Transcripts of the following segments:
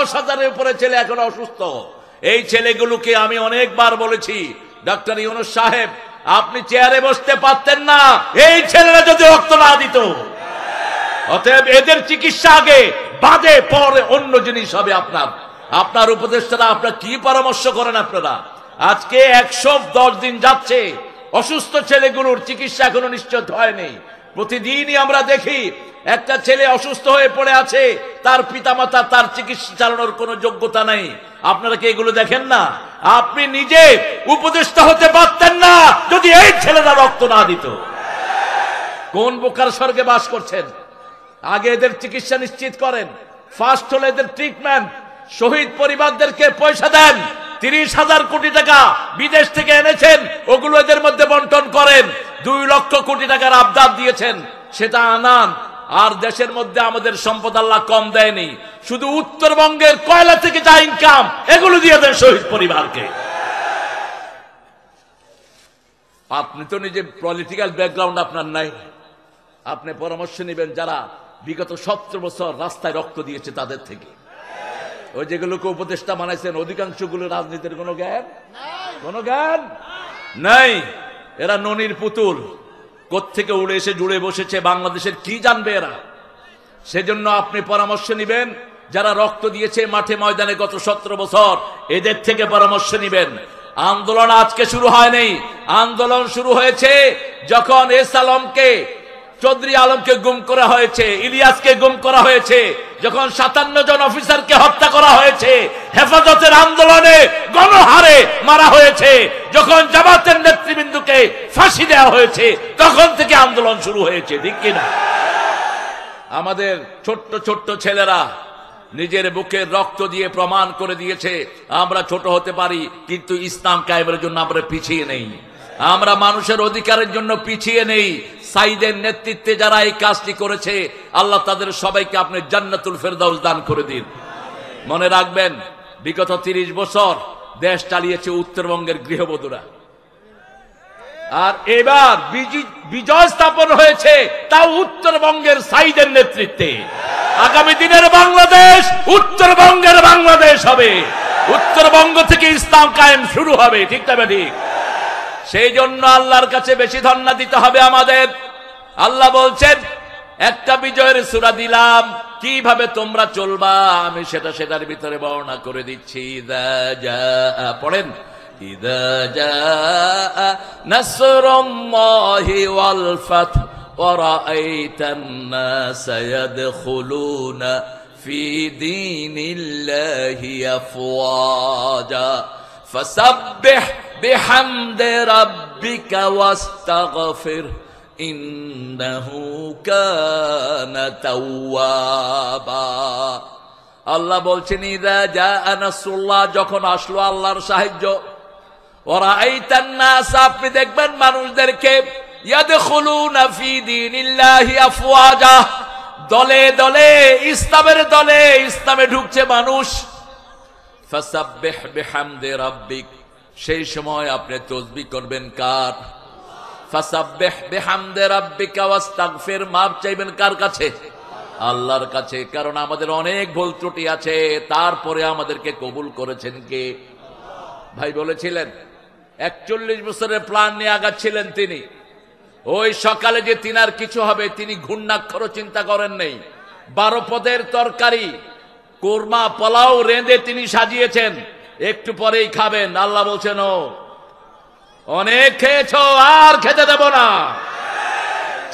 10,000-এর উপরে ছেলে এখন অসুস্থ। এই ছেলেগুলোকে আমি অনেকবার বলেছি, ডক্টর ইউনূস সাহেব আপনি চেয়ারে বসতে পারতেন না এই ছেলেরা যদি রক্ত না দিত। অতএব এদের চিকিৎসা আগে, বাদে পরে অন্য জিনিস হবে। আপনার উপদেষ্টারা আপনার কি পরামর্শ করেন আপনারা? আজকে 110 দিন যাচ্ছে, অসুস্থ ছেলেগুলোর চিকিৎসা এখনো নিশ্চিত হয়নি। প্রতিদিনই আমরা দেখি একটা ছেলে অসুস্থ হয়ে পড়ে আছে, তার পিতামাতা তার চিকিৎসা চালানোর কোনো যোগ্যতা নেই। আপনারা কি এগুলো দেখেন না? আপনি নিজে উপদেষ্টা হতে পারতেন না যদি এই ছেলেরা রক্ত না দিত। কোন বোকার স্বর্গে বাস করছেন? আগে এদের চিকিৎসা নিশ্চিত করেন, ফার্স্ট হলে এদের ট্রিটমেন্ট। শহীদ পরিবারদেরকে পয়সা দেন, 30,000 কোটি টাকা বিদেশ থেকে এনেছেন, ওগুলো এদের মধ্যে বন্টন করেন। 2 লক্ষ কোটি টাকার আবদার দিয়েছেন, সেটা আনান। আর দেশের মধ্যে আমাদের সম্পদ আল্লাহ কম দেয়নি, শুধু উত্তরবঙ্গের কয়লা থেকে যা ইনকাম এগুলো দিয়ে দেন শহীদ পরিবারকে। আপনি তো নিজে পলিটিক্যাল ব্যাকগ্রাউন্ড আপনার নাই, আপনি পরামর্শ নেবেন যারা বিগত 17 বছর রাস্তায় রক্ত দিয়েছে তাদের থেকে। ওই যেগুলোকে উপদেষ্টা বানাইছেন অধিকাংশগুলো রাজনীতির কোনো জ্ঞান নাই। এরা ননির পুতুল, কোত্থেকে উড়ে এসে জুড়ে বসেছে, বাংলাদেশের কি জানবে এরা? সেজন্য আপনি পরামর্শ নেবেন যারা রক্ত দিয়েছে মাঠে ময়দানে গত 17 বছর, এদের থেকে পরামর্শ নেবেন। আন্দোলন আজকে শুরু হয়নি, আন্দোলন শুরু হয়েছে যখন চৌধুরী আলমকে গুম করা হয়েছে, ইলিয়াসকে গুম করা হয়েছে, যখন 57 জন অফিসারকে হত্যা করা হয়েছে, হেফাজতের আন্দোলনে গণহারে মারা হয়েছে, যখন জামাতের নেতৃবৃন্দকে ফাঁসি দেওয়া হয়েছে, তখন থেকে আন্দোলন শুরু হয়েছে, ঠিক কিনা? আমাদের ছোট্ট ছোট্ট ছেলেরা নিজের বুকের রক্ত দিয়ে প্রমাণ করে দিয়েছে আমরা ছোট হতে পারি, কিন্তু ইসলাম কায়েমের জন্য আমরা পিছিয়ে নেই, আমরা মানুষের অধিকারের জন্য পিছিয়ে নেই। সাইদের নেতৃত্বে যারা এই কাজটি করেছে, আল্লাহ তাদের সবাইকে আপনি জান্নাতুল ফেরদাউস দান করে দিন। মনে রাখবেন, বিগত 30 বছর দেশ চালিয়েছে উত্তরবঙ্গের গৃহবধূরা, আর এবার বিজয় স্থাপন হয়েছে তাও উত্তরবঙ্গের সাইদের নেতৃত্বে। আগামী দিনের বাংলাদেশ উত্তরবঙ্গের বাংলাদেশ হবে, উত্তরবঙ্গ থেকে ইসলাম কায়েম শুরু হবে, ঠিক তবে ঠিক। সেই জন্য আল্লাহর কাছে বেশি ধন্যবাদ দিতে হবে আমাদের। আল্লাহ বলছেন একটা বিজয়ের সূরা দিলাম, কিভাবে তোমরা চলবা আমি সেটার ভিতরে বর্ণনা করে দিচ্ছি। পড়েন, ইযা জাআ নাসরুল্লাহি ওয়াল ফাত ওয়া রাআইতান নাসা ইয়াদখুলুনা ফি দীনিল্লাহি আফওয়াজা ফাসাব্বিহ বিহামদি রাব্বিকা ওয়াস্তাগফির ইন্নাহু কানা তাওয়াবা। আল্লাহ বলছেন ইযা জাআ নাসরুল্লাহ, যখন আসলো আল্লাহর সাহায্য, ওয়া রাআইতান নাস, আপনি দেখবেন মানুষদেরকে, ইয়াদখুলুনা ফি দীনিল্লাহি আফওয়াজা, দলে দলে ইসলামে ঢুকছে মানুষ। ফাসাব্বিহ বিহামদি রাব্বিক, সেই সময় আপনি তাসবিহ করবেন কার? ফাসাব্বিহ বিহামদি রাব্বিকা ওয়াস্তাগফির, মাফ চাইবেন কার কাছে? আল্লাহর কাছে। কারণ আমাদের অনেক ভুল ত্রুটি আছে, তারপরে আমাদেরকে কবুল করেছেন কে? ভাই বলেছিলেন 41 বছরের প্ল্যান নিয়ে আগাচ্ছিলেন তিনি। ওই সকালে যে তিনার কিছু হবে তিনি ঘূর্ণাক্ষরও চিন্তা করেন নাই। 12 পদের তরকারি, কোরমা, পোলাও রেঁধে তিনি সাজিয়েছেন, একটু পরেই খাবেন। আল্লাহ বলছেন ও অনেক খেয়েছো, আর খেতে দেব না।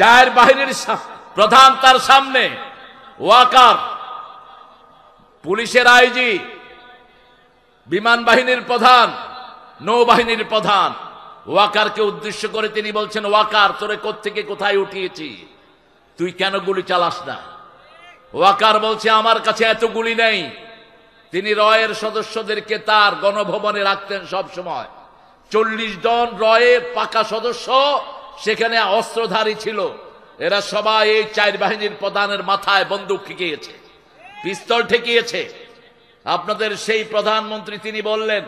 4 বাহিনীর প্রধান তার সামনে, ওয়াকার পুলিশের আইজি, বিমান বাহিনীর প্রধান, নৌবাহিনীর প্রধান, ওয়াকারকে উদ্দেশ্য করে তিনি বলছেন, ওয়াকার তোরে কোত্থেকে কোথায় উঠিয়েছি, তুই কেন গুলি চালাস না? ওয়াকার বলছে আমার কাছে এত গুলি নেই। তিনি রয়ের সদস্যদেরকে তার গণভবনে রাখতেন সব সময়। 40 জন রয়ের পাকা সদস্য সেখানে অস্ত্রধারী ছিল। এরা সবাই এই 4 বাহিনীর প্রধানের মাথায় বন্দুক ঠেকিয়েছে, পিস্তল ঠেকিয়েছে। আপনাদের সেই প্রধানমন্ত্রী তিনি বললেন,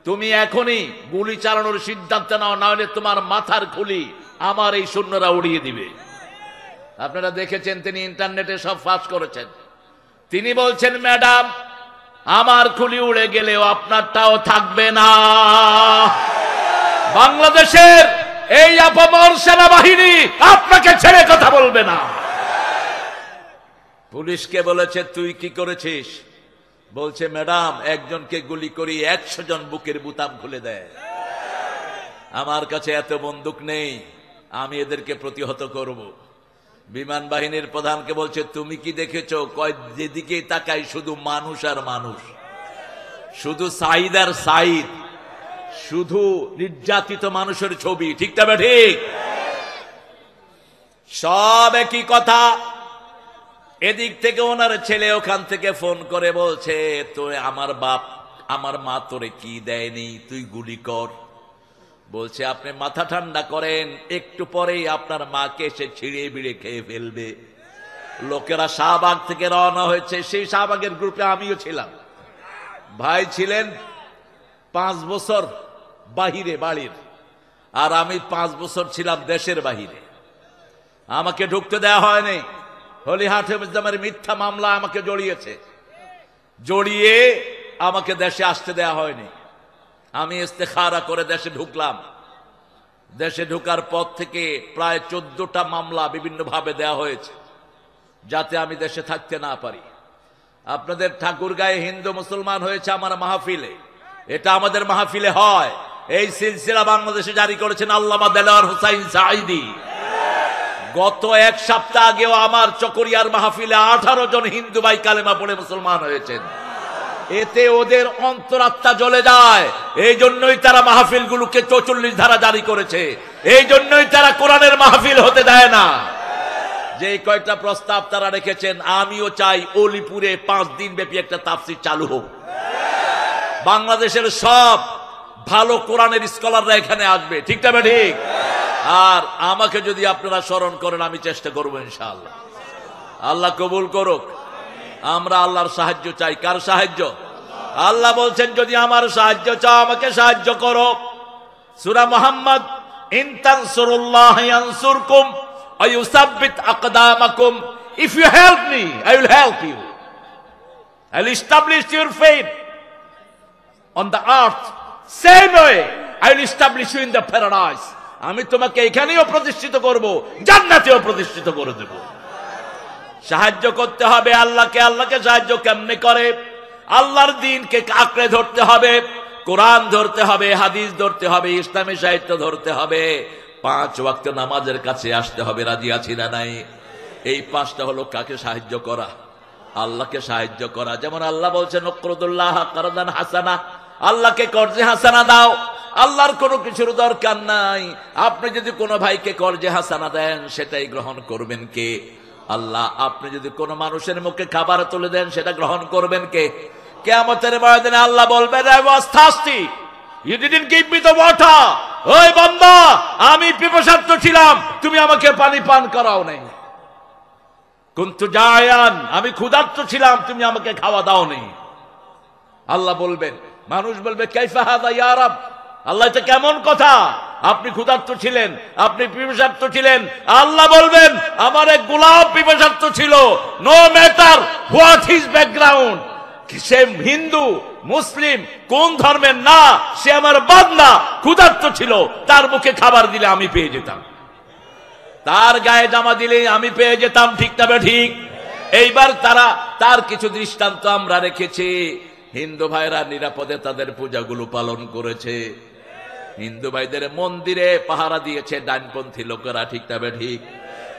তুমি এখনই গুলি চালানোর সিদ্ধান্ত নাও, না হলে তোমার মাথার খুলি আমার এই সৈন্যরা উড়িয়ে দিবে। আপনারা দেখেছেন, তিনি ইন্টারনেটে সব ফাঁস করেছেন। তিনি বলছেন, ম্যাডাম আমার খুলি উড়ে গেলেও আপনারটাও থাকবে না। বাংলাদেশের এই আপামর সেনাবাহিনী আপনাকে ছেড়ে কথা বলবে না। পুলিশকে বলেছে তুই কি করেছিস? বলছে ম্যাডাম, একজনকে গুলি করি 100 জন বুকের বুতাম খুলে দেয়। আমার কাছে এত বন্দুক নেই, আমি এদেরকে প্রতিহত করব। বিমান বাহিনীর প্রধানকে বলছে তুমি কি দেখেছো? কয় যেদিকে তাকাই শুধু মানুষ আর মানুষ, শুধু সাইদ আর সাইদ, শুধু নির্যাতিত মানুষের ছবি। ঠিক তবে ঠিক, সব একই কথা। এদিক থেকে ওনার ছেলে ওখান থেকে ফোন করে বলছে তো আমার বাপ আমার মা তোরে কি দেয়নি, তুই গুলি কর। বলছে আপনি মাথা ঠান্ডা করেন, একটু পরেই আপনার মাকে এসে ছিঁড়ে বিড়ে খেয়ে ফেলবে। লোকেরা শাহবাগ থেকে রওনা হয়েছে, সেই শাহবাগের গ্রুপে আমিও ছিলাম। ভাই ছিলেন 5 বছর বাহিরে বাড়ির, আর আমি 5 বছর ছিলাম দেশের বাহিরে। আমাকে ঢুকতে দেওয়া হয়নি। হলিহাট ইসলামের মিথ্যা মামলা আমাকে জড়িয়ে আমাকে দেশে আসতে দেয়া হয়নি। আমি ইস্তেখারা করে দেশে ঢুকলাম। দেশে ঢোকার পর থেকে প্রায় 14টা মামলা বিভিন্নভাবে দেয়া হয়েছে যাতে আমি দেশে থাকতে না পারি। আপনাদের ঠাকুরগাঁয়ে হিন্দু মুসলমান হয়েছে আমার মাহফিলে, এটা আমাদের মাহফিলে হয়। এই সিলসিলা বাংলাদেশে জারি করেছেন আল্লামা দেলোয়ার হোসাইন সাঈদী। গত 1 সপ্তাহ আগেও আমার চকরিয়ার মাহফিলে 18 জন হিন্দু ভাই কালেমা পড়ে মুসলমান হয়েছেন। এতে ওদের অন্তরাত্মা জ্বলে যায়। এই জন্যই তারা মাহফিলগুলোকে 44 ধারা জারি করেছে। এই জন্যই তারা কোরআনের মাহফিল হতে দেয় না। যে কয়টা প্রস্তাব তারা রেখেছেন, আমিও চাই অলিপুরে 5 দিন ব্যাপী একটা তাফসীর চালু হোক। বাংলাদেশের সব ভালো কোরআনের স্কলাররা এখানে আসবে। ঠিক না ঠিক? আর আমাকে যদি আপনারা স্মরণ করেন, আমি চেষ্টা করবো ইনশাআল্লাহ। আল্লাহ কবুল করুক। আমরা আল্লাহর সাহায্য চাই। কার সাহায্য? আল্লাহ বলছেন যদি আমার সাহায্য চাও আমাকে সাহায্য করো। সূরা মুহাম্মদ, ইন তানসুরুল্লাহ ইয়ানসুরকুম ওয়া ইউসাব্বিত আকদামাকুম। If you help me I will help you. I will establish your faith on the earth same way I will establish you in the paradise. আমি তোমাকে এখানেও প্রতিষ্ঠিত করব, জান্নাতেও প্রতিষ্ঠিত করে দেব। সাহায্য করতে হবে আল্লাহকে। আল্লাহকে সাহায্য কেমনে করে? আল্লাহর দ্বীনকে আঁকড়ে ধরতে হবে, কোরআন ধরতে হবে, হাদিস ধরতে হবে, ইসলামী সাহিত্য ধরতে হবে, 5 ওয়াক্ত নামাজের কাছে আসতে হবে। রাজি আছি না নাই? এই 5টা হলো কাকে সাহায্য করা? আল্লাহকে সাহায্য করা। যেমন আল্লাহ বলছেন নকরুদুল্লাহ কারদান হাসানা, আল্লাহকে কর্জে হাসানা দাও। আল্লাহর কোনো কিছুর দরকার নাই। আপনি যদি কোনো ভাইকে কর্জে হাসানা দেন সেটাই গ্রহণ করবেন কে? আল্লাহ। আপনি যদি কোনো মানুষের মুখে খাবার তুলে দেন সেটা গ্রহণ করবেন কে? কিয়ামতের ময়দানে আল্লাহ বলবেন I was thirsty, you didn't give me the water. ওই বান্দা, আমি পিপাসার্ত ছিলাম, তুমি আমাকে পানি পান করাও নাই। কুনতু জায়ান, আমি ক্ষুধার্ত ছিলাম, তুমি আমাকে খাওয়া দাও নাই। আল্লাহ বলবেন। মানুষ বলবে কাইফা হাদা ইয়া রাব, আল্লাহ এটা কেমন কথা? আপনি ক্ষুধার্ত ছিলেন, আপনি পিপাসার্ত ছিলেন। আল্লাহ বলবেন আমার এক গোলাম পিপাসার্ত ছিল, no matter what his background, সে হিন্দু মুসলিম কোন ধর্মের না, সে আমার বান্দা, ক্ষুধার্ত ছিল, তার মুখে খাবার দিলে আমি পেয়ে যেতাম, তার গায়ে জামা দিলে আমি পেয়ে যেতাম। ঠিক তবে ঠিক। এইবার তার কিছু দৃষ্টান্ত আমরা রেখেছি। হিন্দু ভাইরা নিরাপদে তাদের পূজাগুলো পালন করেছে। হিন্দু ভাইদের মন্দিরে পাহারা দিয়েছে ডানপন্থী লোকেরা। ঠিক তবে ঠিক।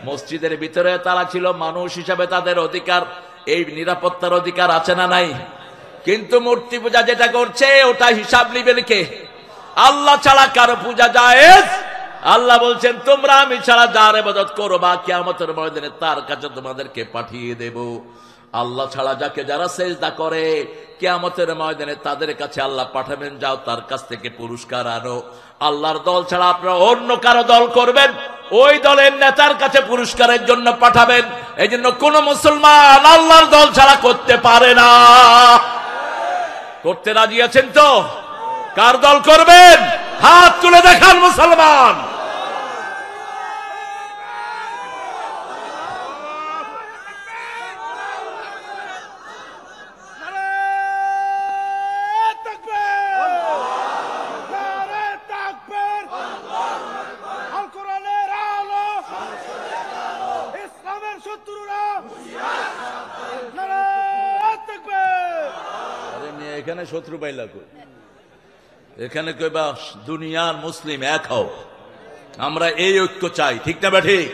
মসজিদের ভিতরে তারা ছিল, মানুষ হিসাবে তাদের অধিকার, এই নিরাপত্তার অধিকার আছে না নাই? কিন্তু মূর্তি পূজা যেটা করছে ওটা হিসাব নিবেন কে? আল্লাহ ছাড়া কারো পূজা জায়েজ? আল্লাহ বলছেন তোমরা আমি ছাড়া যার ইবাদত করবা কিয়ামতের ময়দানে তার কাছে তোমাদেরকে পাঠিয়ে দেব। আল্লাহ ছাড়া যাকে যারা সেজদা করে কিয়ামতের ময়দানে তাদের কাছে আল্লাহ পাঠাবেন, যাও তার কাছ থেকে পুরস্কার আনো। আল্লাহর দল ছাড়া আপনারা অন্য কারো দল করবেন, ওই দলের নেতার কাছে পুরস্কারের জন্য পাঠাবেন। এই জন্য কোন মুসলমান আল্লাহর দল ছাড়া করতে পারে না। করতে রাজি আছেন তো? কার দল করবেন? হাত তুলে দেখান মুসলমান। এখানে শত্রু পাইলা কই? এখানে কইবা দুনিয়ার মুসলিম এক হও। আমরা এই ঐক্য চাই, ঠিক না ঠিক?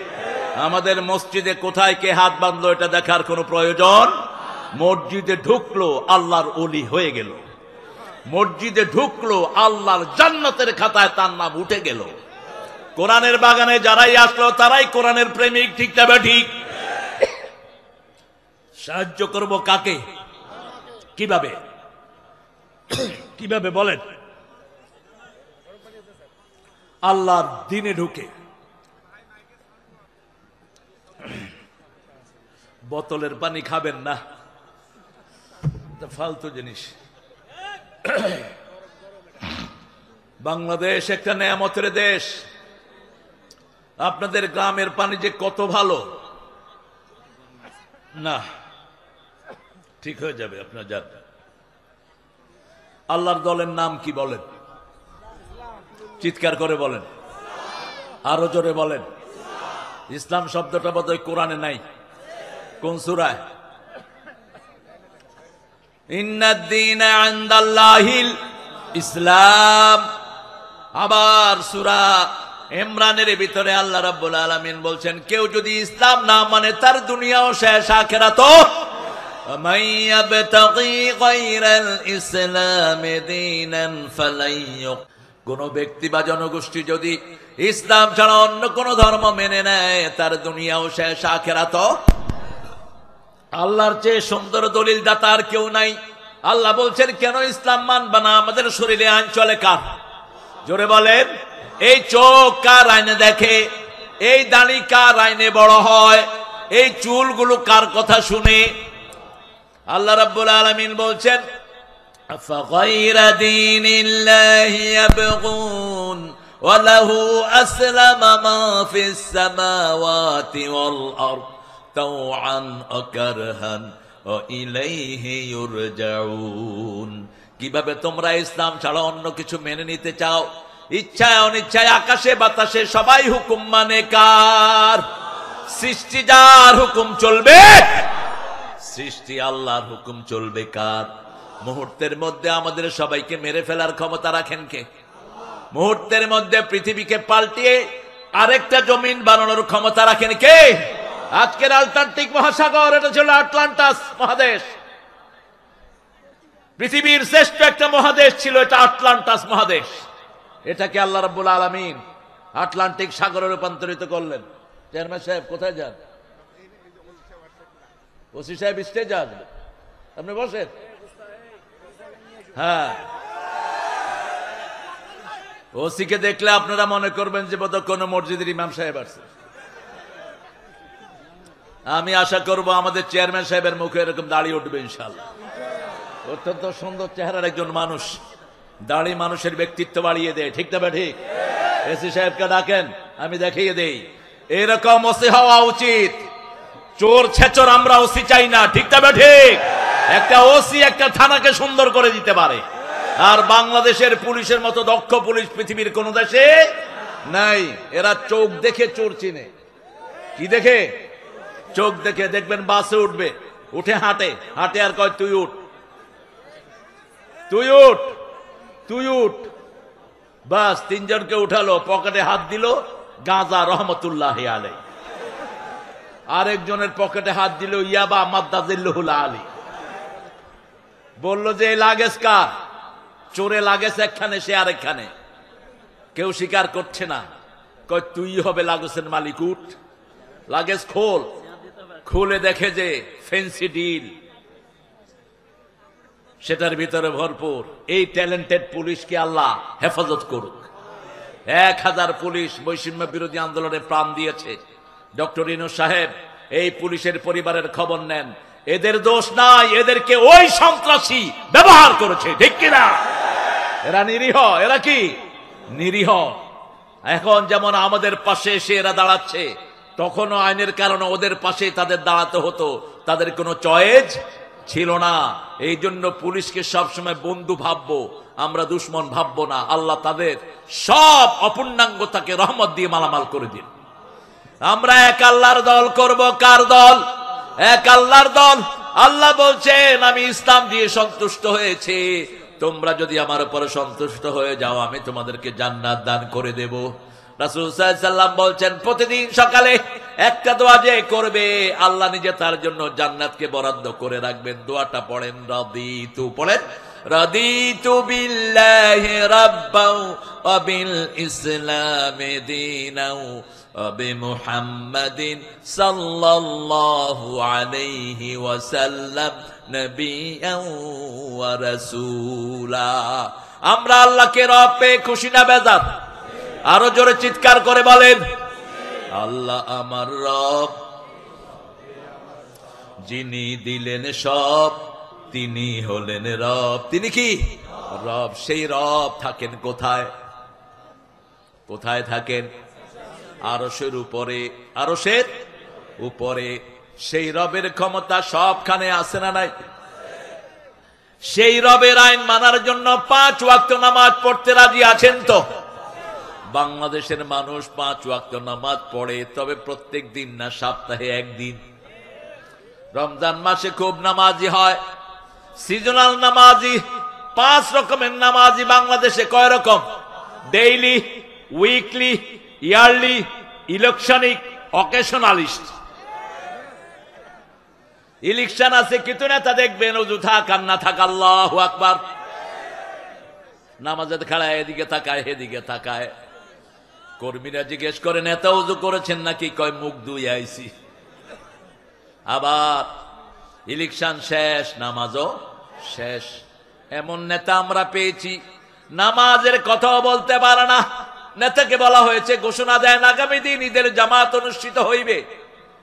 আমাদের মসজিদে কোথায় কে হাত বাঁধলো এটা দেখার কোনো প্রয়োজন। মসজিদে ঢুকলো আল্লাহর ওলি হয়ে গেল, মসজিদে ঢুকলো আল্লাহর জান্নাতের খাতায় তার নাম উঠে গেল। কোরআনের বাগানে যারাই আসলো তারাই কোরআনের প্রেমিক, ঠিক না ঠিক? সাহায্য করব কাকে, কিভাবে কিভাবে বলেন? আল্লাহর দ্বীনে ঢুকে। বোতলের পানি খাবেন না, ফালতু জিনিস। বাংলাদেশ একটা নেয়ামতের দেশ। আপনাদের গ্রামের পানি যে কত ভালো না, ঠিক হয়ে যাবে আপনার জানেন। আল্লাহর দলের নাম কি বলেন? চিৎকার করে বলেন, আরো জোরে বলেন। ইসলাম শব্দটা বোধহয় কোরআনে নাই। কোন সূরায়? ইন্নাদ-দীনা ইনদাল্লাহিল ইসলাম। আবার সূরা ইমরানের ভিতরে আল্লাহ রাব্বুল আলামিন বলছেন, কেউ যদি ইসলাম না মানে তার দুনিয়াও শেষ, আখিরাতও। মান ইয়াবতাগি গায়রাল ইসলামি দীনান ফালান, কোন ব্যক্তি বা জনগোষ্ঠী যদি ইসলাম ছাড়া অন্য কোন ধর্ম মেনে নেয় তার দুনিয়াও শেষ, আখিরাতও। আল্লাহর চেয়ে সুন্দর দলিল দাতা আর কেউ নাই। আল্লাহ বলছেন, কেন ইসলাম মানবা না? আমাদের শরীরে আইন চলে কার? জোরে বলেন। এই চোখ কার আইনে দেখে? এই দাড়ি কার আইনে বড় হয়? এই চুলগুলো কার কথা শুনে? আল্লাহ রাব্বুল আলামিন বলছেন, আফাগায়রা দীনিল্লাহি ইয়াবগুন ওয়া লাহু আসলামা মা ফিস সামাওয়াতি ওয়াল আরদ তাওআন ওয়া কারহান ওয়া ইলাইহি ইউরজাউন। কিভাবে তোমরা ইসলাম ছাড়া অন্য কিছু মেনে নিতে চাও? ইচ্ছায় অনিচ্ছায়, আকাশে বাতাসে সবাই হুকুম মানে কার? সৃষ্টি যার হুকুম চলবে, সৃষ্টি আল্লাহর হুকুম চলবে কার? মুহূর্তের মধ্যে আমাদের সবাইকে মেরে ফেলার ক্ষমতা রাখেন কে? মুহূর্তের মধ্যে পৃথিবীকে পাল্টিয়ে আরেকটা জমিন বানানোর ক্ষমতা রাখেন কে? আজকের আটলান্টিক মহাসাগর, এটা ছিল আটলান্টাস মহাদেশ। পৃথিবীর শ্রেষ্ঠ একটা মহাদেশ ছিল এটা, আটলান্টাস মহাদেশ। এটাকে আল্লাহ রাব্বুল আলামিন আটলান্টিক সাগরে রূপান্তরিত করলেন। চেয়ারম্যান সাহেব কোথায় যান? ওসি সাহেব স্টেজে আসবে, আপনি বসেন। হ্যাঁ, ওসিকে দেখলে আপনারা মনে করবেন যে বোধহয় কোন মসজিদের ইমাম সাহেব আসছে। আমি আশা করব আমাদের চেয়ারম্যান সাহেবের মুখে এরকম দাড়ি উঠবে ইনশাআল্লাহ। অত্যন্ত সুন্দর চেহারার একজন মানুষ, দাড়ি মানুষের ব্যক্তিত্ব বাড়িয়ে দেয়, ঠিক না ঠিক? এসি সাহেবকে ডাকেন, আমি দেখিয়ে দেই। এরকম ওসি হওয়া উচিত। চোর ছেচর আমরা ওসি চাই না, ঠিক না ঠিক? একটা ওসি একটা থানাকে সুন্দর করে দিতে পারে। আর বাংলাদেশের পুলিশের মতো দক্ষ পুলিশ পৃথিবীর কোন দেশে নাই। এরা চোখ দেখে চোর চিনে। কি দেখে? চোখ দেখে। দেখবেন বাসে উঠবে, উঠে হাঁটে, হাঁটে আর কয় তুই উঠ, তুই উঠ, তুই উঠ। বাস তিনজনকে উঠালো, পকেটে হাত দিল, গাঁজা রহমতুল্লাহ আলাই। আরেকজনের পকেটে হাত দিল, ইয়াবা মাদ্দাজিল্লুহুল আলী। বললো যে এই লাগেজ কার? চোরে লাগেজ একখানে, সে আরেকখানে। কেউ স্বীকার করছে না। কয় তুই হবে লাগেজের মালিক, উঠ। লাগেজ খোল। খুলে দেখে যে ফেন্সি ডিল, সেটার ভিতরে ভরপুর। এই ট্যালেন্টেড পুলিশকে আল্লাহ হেফাজত করুক। 1000 পুলিশ বৈষম্য বিরোধী আন্দোলনে প্রাণ দিয়েছে। ডক্টর ইউনূস সাহেব এই পুলিশের পরিবারের খবর নেন। এদের দোষ নাই, এদেরকে ওই সন্ত্রাসী ব্যবহার করেছে, ঠিক কিনা? এরা নিরীহ। এরা কি নিরীহ? এখন যেমন আমাদের পাশে এসে এরা দাঁড়াচ্ছে, তখনও আইনের কারণে ওদের পাশে তাদের দাঁড়াতে হতো। তাদের কোনো চয়েস ছিল না। এই জন্য পুলিশকে সবসময় বন্ধু ভাববো, আমরা দুশ্মন ভাববো না। আল্লাহ তাদের সব অপূর্ণাঙ্গতাকে রহমত দিয়ে মালামাল করে দিন। আমরা এক আল্লাহর দল করব। কার দল? এক আল্লাহর দল। আল্লাহ বলছেন আমি ইসলাম দিয়ে সন্তুষ্ট হয়েছি, তোমরা যদি আমার উপর সন্তুষ্ট হয়ে যাও আমি তোমাদেরকে জান্নাত দান করে দেব। রাসূল সাল্লাল্লাহু আলাইহি ওয়াসাল্লাম বলছেন প্রতিদিন সকালে একটা দোয়া যে করবে আল্লাহ নিজে তার জন্য জান্নাতকে বরাদ্দ করে রাখবেন। দোয়াটা পড়েন, রাদিতু, পড়েন রাদিতু বিল্লাহি রাব্বাও ওয়া বিল ইসলামি দীনাও ওয়া বিমুহাম্মাদিন সাল্লাল্লাহু আলাইহি ওয়াসাল্লাম নবিয়্যাও ওয়া রাসূলা। আমরা আল্লাহকে রব পেয়ে খুশি না বেজার? আরো জোরে চিৎকার করে বলেন, আল্লাহ আমার রব, যিনি দিলেন সব তিনি হলেন রব। তিনি কি রব? সেই রব থাকেন কোথায়? কোথায় থাকেন? আরশের উপরে। আরশের উপরে। সেই রবের ক্ষমতা সবখানে আছে না নাই? সেই রবের আইন মানার জন্য 5 ওয়াক্ত নামাজ পড়তে রাজি আছেন তো? বাংলাদেশের মানুষ 5 ওয়াক্ত নামাজ পড়ে, তবে প্রত্যেক দিন না, সপ্তাহে একদিন। রমজান মাসে খুব নামাজি হয়, সিজনাল নামাজি। 5 রকমের নামাজি বাংলাদেশে। কয় রকম? ডেইলি, উইকলি, ইয়ারলি, ইলেকশনিক, অকেশনালিস্ট। ইলেকশন আছে, কিন্তু নেতা দেখবেন অজু থাক আর না থাক, আল্লাহু আকবার, নামাজের খাড়ায় এদিকে তাকায় এদিকে তাকায়। কর্মীরা জিজ্ঞেস করে নেতা উজু করেছেন নাকি? কয় মুখ ধুই আইছি। আবার ইলেকশন শেষ, নামাজও শেষ। এমন নেতা আমরা পেয়েছি নামাজের কথাও বলতে পারে না। নেতাকে বলা হয়েছে, ঘোষণা দেন আগামী দিন ঈদের জামাত অনুষ্ঠিত হইবে।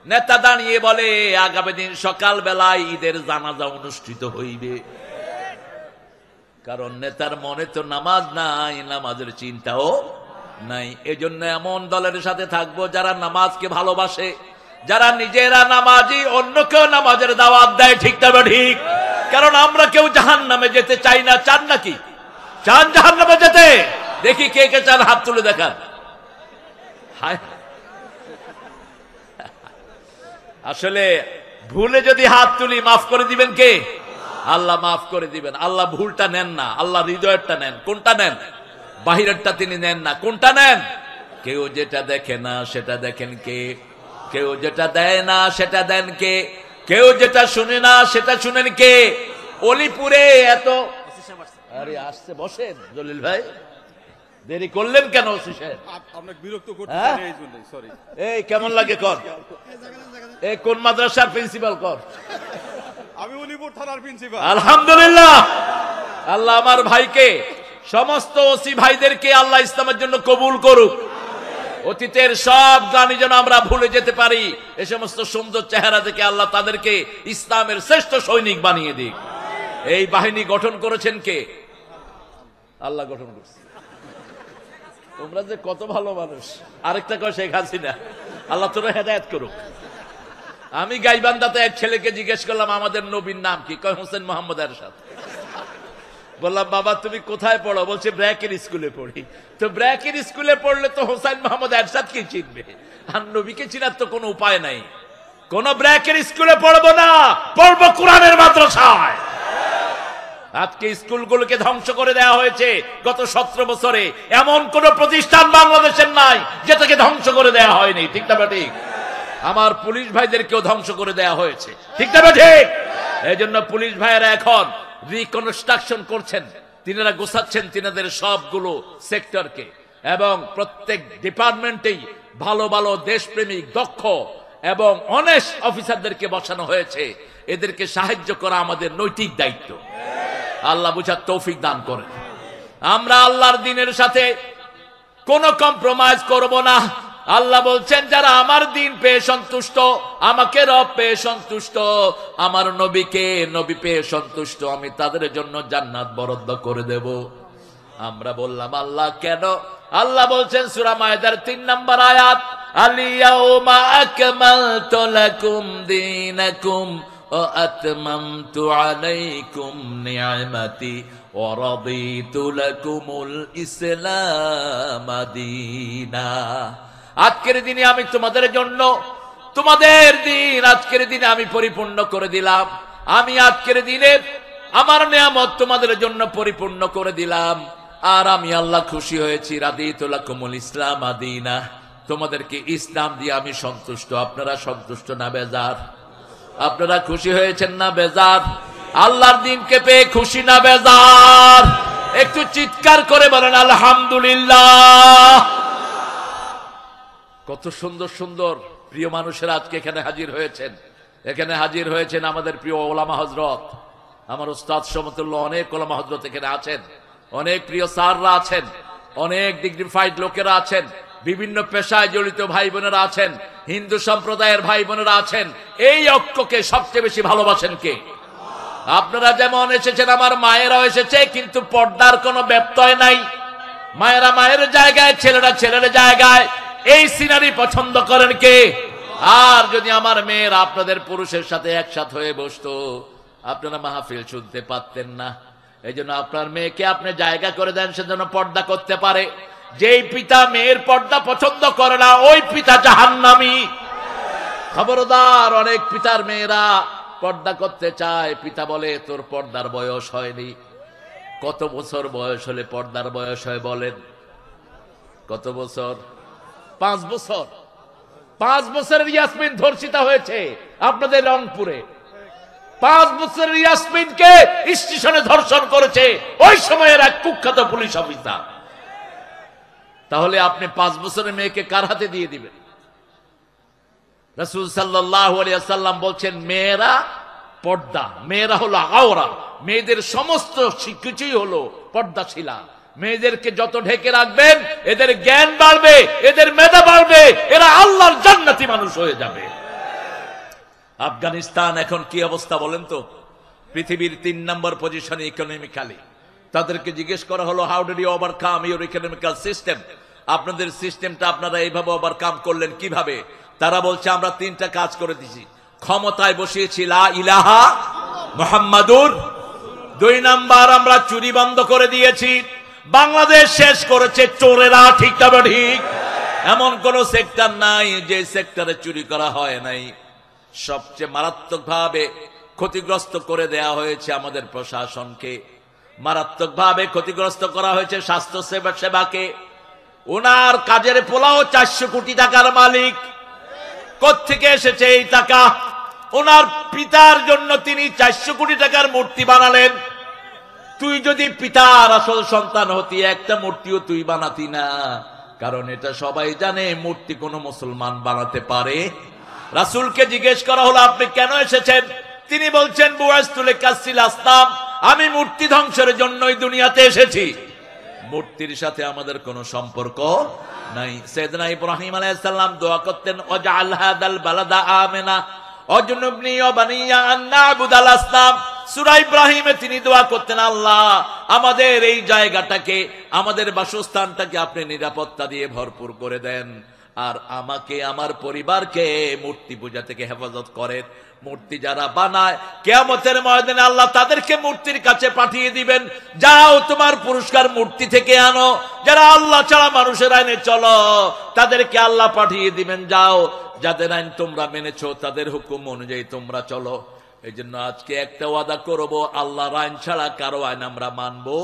নেতা দাঁড়িয়ে বলে আগামী দিন সকাল বেলায় ঈদের জানাজা অনুষ্ঠিত হইবে। কারণ নেতার মনে তো নামাজ নাই, নামাজের চিন্তাও নাই। এজন্য এমন দলের সাথে থাকবো যারা নামাজকে ভালোবাসে, যারা নিজেরা নামাজি, অন্যকেও নামাজের দাওয়াত দেয়। ঠিক তবে ঠিক। কারণ আমরা কেউ জাহান্নামে যেতে চাই না। চান নাকি? চান জাহান্নামে যেতে? দেখি কে কে চান, হাত তুলে দেখান। হায়, আসলে ভুলে যদি হাত তুলি মাফ করে দিবেন কে? আল্লাহ মাফ করে দিবেন। আল্লাহ ভুলটা নেন না, আল্লাহ হৃদয়েরটা নেন। কোনটা নেন? বাহিরেরটা তিনি নেন না। কোনটা নেন? কেউ যেটা দেখে না সেটা দেখেন কে? কেউ যেটা দেয় না সেটা দেন কে? কেউ যেটা শুনে না সেটা শুনেন কে? অলিপুরে এত, আরে আসছে, বসেন জলিল ভাই, দেরি করলেন কেন? আপনাকে বিরক্ত করতে চাই এই জন্য, সরি। এই কেমন লাগে কর? এই কোন মাদ্রাসার প্রিন্সিপাল কর? আমি উলিপুর থানার প্রিন্সিপাল। আলহামদুলিল্লাহ। আল্লাহ আমার ভাইকে, সমস্ত ওসি ভাইদেরকে আল্লাহ ইসলামের জন্য কবুল করুক। অতীতের সব গ্লানি যেন আমরা ভুলে যেতে পারি। এই সমস্ত সুন্দর চেহারা দেখে আল্লাহ তাদেরকে ইসলামের শ্রেষ্ঠ সৈনিক বানিয়ে দিক। এই বাহিনী গঠন করেছেন কে? আল্লাহ গঠন করছে। তোমরা যে কত ভালো মানুষ। আরেকটা কয় শেখ হাসিনা। আল্লাহ তোরা হেদায়েত করুক। আমি গাইবান্ধাতে এক ছেলেকে জিজ্ঞেস করলাম আমাদের নবীর নাম কি? কয় হোসেন মোহাম্মদ এরশাদ। বললাম বাবা তুমি কোথায় পড়ো? বলছে ব্র্যাকের স্কুলে পড়ি। তো ব্র্যাকের স্কুলে পড়লে তো হোসেন মোহাম্মদ এরশাদ কে চিনবে? আর নবীকে চিনার তো কোনো উপায় নাই। কোন ব্র্যাকের স্কুলে পড়বো না, পড়বো কোরআনের মাদ্রাসায়। আজকে স্কুলগুলোকে ধ্বংস করে দেওয়া হয়েছে। গত 17 বছরে এমন কোন প্রতিষ্ঠান বাংলাদেশের নাই যেটাকে ধ্বংস করে দেওয়া হয়নি। ঠিক না ঠিক? আমার পুলিশ ভাইদেরকেও ধ্বংস করে দেওয়া হয়েছে। ঠিক না ঠিক? এই জন্য পুলিশ ভাইয়েরা এখন রিকনস্ট্রাকশন করছেন, তিনারা গোছাচ্ছেন তিনাদের সবগুলো সেক্টরকে, এবং প্রত্যেক ডিপার্টমেন্টেই ভালো ভালো দেশপ্রেমিক, দক্ষ এবং অনেস্ট অফিসারদেরকে বসানো হয়েছে। এদেরকে সাহায্য করা আমাদের নৈতিক দায়িত্ব। আল্লাহ বুঝার তৌফিক দান করেন। আমরা আল্লাহর দ্বীনের সাথে কোনো কম্প্রোমাইজ করব না। আল্লাহ বলছেন যারা আমার দ্বীন পেয়ে সন্তুষ্ট, আমাকে রব পেয়ে সন্তুষ্ট, আমার নবীকে নবী পেয়ে সন্তুষ্ট, আমি তাদের জন্য জান্নাত বরাদ্দ করে দেব। আমরা বললাম আল্লাহ কেন? আল্লাহ বলছেন সূরা মায়েদার 3 নম্বর আয়াত, আল-ইয়াউমা আকমালতু লাকুম দীনাকুম ওয়া আতমামতু আলাইকুম নি'মাতি ওয়া রাদিতু লাকুমুল ইসলাম দীনা। আজকের দিনে আমি তোমাদের জন্য তোমাদের দিন আজকের দিনে আমি পরিপূর্ণ করে দিলাম। আমি আজকের দিনে আমার নিয়ামত তোমাদের জন্য পরিপূর্ণ করে দিলাম, আর আমি আল্লাহ খুশি হয়েছি। রাদিতু লাকুমুল ইসলাম আদিনা, তোমাদেরকে ইসলাম দিয়ে আমি সন্তুষ্ট। আপনারা সন্তুষ্ট না বেজার? আপনারা খুশি হয়েছেন না বেজার? আল্লাহর দিনকে পেয়ে খুশি না বেজার? একটু চিৎকার করে বলেন আলহামদুলিল্লাহ। কত সুন্দর সুন্দর প্রিয় মানুষেরা আজকে এখানে হাজির হয়েছেন। এখানে হাজির হয়েছেন আমাদের প্রিয় ওলামা হযরত, আমার উস্তাদ সমতুল্য অনেক ওলামা হযরত এখানে আছেন, অনেক প্রিয় স্যাররা আছেন, অনেক ডিগনিফাইড লোকেরা আছেন, বিভিন্ন পেশায় জড়িত ভাই বোনেরা আছেন, হিন্দু সম্প্রদায়ের ভাই বোনেরা আছেন। এই ঐক্যকে সবচেয়ে বেশি ভালোবাসেন কে? আপনারা যেমন এসেছেন, আমার মায়েরাও এসেছে, কিন্তু পর্দার কোনো ব্যত্যয় নাই। মায়েরা মায়ের জায়গায়, ছেলেরা ছেলের জায়গায়। এই সিনারি পছন্দ করেন কে? আর যদি আমার মেয়েরা আপনাদের পুরুষের সাথে একসাথে হয়ে বসতো, আপনারা মাহফিল শুনতে পারতেন না। এই জন্য আপনার মেয়েকে আপনি জায়গা করে দেন, সেজন্য পর্দা করতে পারে। যেই পিতা মেয়ের পর্দা পছন্দ করে না, ওই পিতা জাহান্নামী। খবরদার, অনেক পিতার মেয়েরা পর্দা করতে চায়, পিতা বলে তোর পর্দার বয়স হয়নি। কত বছর বয়স হলে পর্দার বয়স হয় বলেন? কত বছর? 5 বছর। 5 বছরের ইয়াসমিন ধর্ষিতা হয়েছে আপনাদের রংপুরে। 5 বছরের ইয়াসমিনকে স্টেশনে ধর্ষণ করেছে ওই সময়ের এক কুখ্যাত পুলিশ অফিসার। তাহলে আপনি 5 বছরের মেয়েকে কার হাতে দিয়ে দিবেন? রাসূল সাল্লাল্লাহু আলাইহি ওয়াসাল্লাম বলছেন, মেয়েরা পর্দা, মেয়েরা হলো আওরা, মেয়েদের সমস্ত কিছুই হলো পর্দাশীলা। মেয়েদেরকে যত ঢেকে রাখবেন, এদের জ্ঞান বাড়বে, এদের মেধা বাড়বে, এরা আল্লাহর জান্নাতি মানুষ হয়ে যাবে। আফগানিস্তান এখন কি অবস্থা বলেন তো? পৃথিবীর 3 নম্বর পজিশনে ইকোনমিক্যালি। তাদেরকে জিজ্ঞেস করা হলো, how did you overcome your economical system? আপনাদের সিস্টেমটা আপনারা এইভাবে ওভারকাম করলেন কিভাবে? তারা বলছে, আমরা 3টা কাজ করে দিয়েছি। ক্ষমতায় বসিয়েছি লা ইলাহা মুহাম্মাদুর। 2 নাম্বার, আমরা চুরি বন্ধ করে দিয়েছি। বাংলাদেশ শেষ করেছে চোরেরা, ঠিক তবে ঠিক। এমন কোন সেক্টর নাই যে সেক্টরে চুরি করা হয় নাই। সবচেয়ে মারাত্মকভাবে ক্ষতিগ্রস্ত করে দেয়া হয়েছে আমাদের প্রশাসনকে, মারাত্মকভাবে ক্ষতিগ্রস্ত করা হয়েছে স্বাস্থ্য সেবাকে। ওনার কাজের পোলাও 400 কোটি টাকার মালিক। কোত্থেকে এসেছে এই টাকা? ওনার পিতার জন্য তিনি 400 কোটি টাকার মূর্তি বানালেন। তুই যদি পিতার আসল সন্তান হতি, একটা মূর্তিও তুই বানাতি না, কারণ এটা সবাই জানে মূর্তি কোনো মুসলমান বানাতে পারে। রাসূলকে জিজ্ঞেস করা হলো, আপনি কেন এসেছেন? তিনি বলছেন, বুআসতু লিকাসসিল আসনাম, আমি মূর্তি ধ্বংসের জন্যই দুনিয়াতে এসেছি। মূর্তির সাথে আমাদের কোনো সম্পর্ক নাই। সাইয়েদনা ইব্রাহিম আলাইহিস সালাম দোয়া করতেন, ওয়াজআল হাদাল বালাদা আমিনা ওয়াজনুবনি ওয়া বানিয়া আন না'বুদাল আসনাম। সূরা ইব্রাহিমে তিনি দোয়া করতেন, আল্লাহ আমাদের এই জায়গাটাকে, আমাদের বাসস্থানটাকে আপনি নিরাপত্তা দিয়ে ভরপুর করে দেন, আর আমাকে, আমার পরিবারকে মূর্তি পূজা থেকে হেফাজত করেন। মূর্তি যারা বানায়, কিয়ামতের ময়দানে আল্লাহ তাদেরকে মূর্তির কাছে পাঠিয়ে দিবেন, যাও তোমার পুরস্কার মূর্তি থেকে আনো। যারা আল্লাহ ছাড়া মানুষের আইনে চলো, তাদেরকে আল্লাহ পাঠিয়ে দিবেন, যাও যাদের আইন তোমরা মেনেছো, তাদের হুকুম অনুযায়ী তোমরা চলো। এই জন্য আজকে একটা ওয়াদা করব, আল্লাহর আইন ছাড়া কারো আইন আমরা মানবো।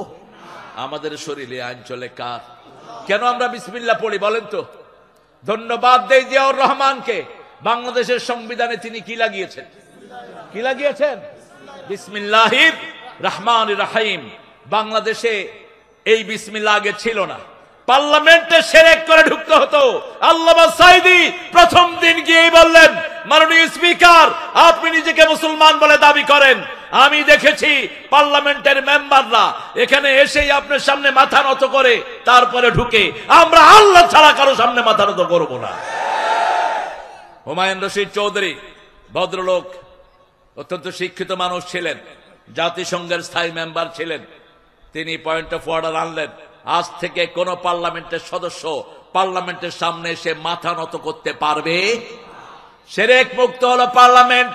আমাদের শরীরে আইন চলে কার? কেন আমরা বিসমিল্লাহ পড়ি বলেন তো? ধন্যবাদ দেই জিয়াউর রহমানকে, বাংলাদেশের সংবিধানে তিনি কি লাগিয়েছেন? কি লাগিয়েছেন? বিসমিল্লাহির রহমানির রহিম। বাংলাদেশে এই বিসমিল্লাহ আগে ছিল না। পার্লামেন্টে শিরক করে ঢুকতে হতো। আল্লামা সাঈদী প্রথম দিন গিয়ে বললেন, মাননীয় স্পিকার, আপনি নিজেকে মুসলমান বলে দাবি করেন, আমি দেখেছি পার্লামেন্টের মেম্বাররা এখানে এসেই আপনার সামনে মাথা নত করে তারপরে ঢুকে, আমরা আল্লাহ ছাড়া কারো সামনে মাথা নত করবো না। হুমায়ুন রশিদ চৌধুরী ভদ্রলোক, অত্যন্ত শিক্ষিত মানুষ ছিলেন, জাতিসংঘের স্থায়ী মেম্বার ছিলেন। তিনি পয়েন্ট অফ অর্ডার আনলেন, আজ থেকে কোন পার্লামেন্টের সদস্য পার্লামেন্টের সামনে এসে মাথা নত করতে পারবে? শিরক মুক্ত হলো পার্লামেন্ট।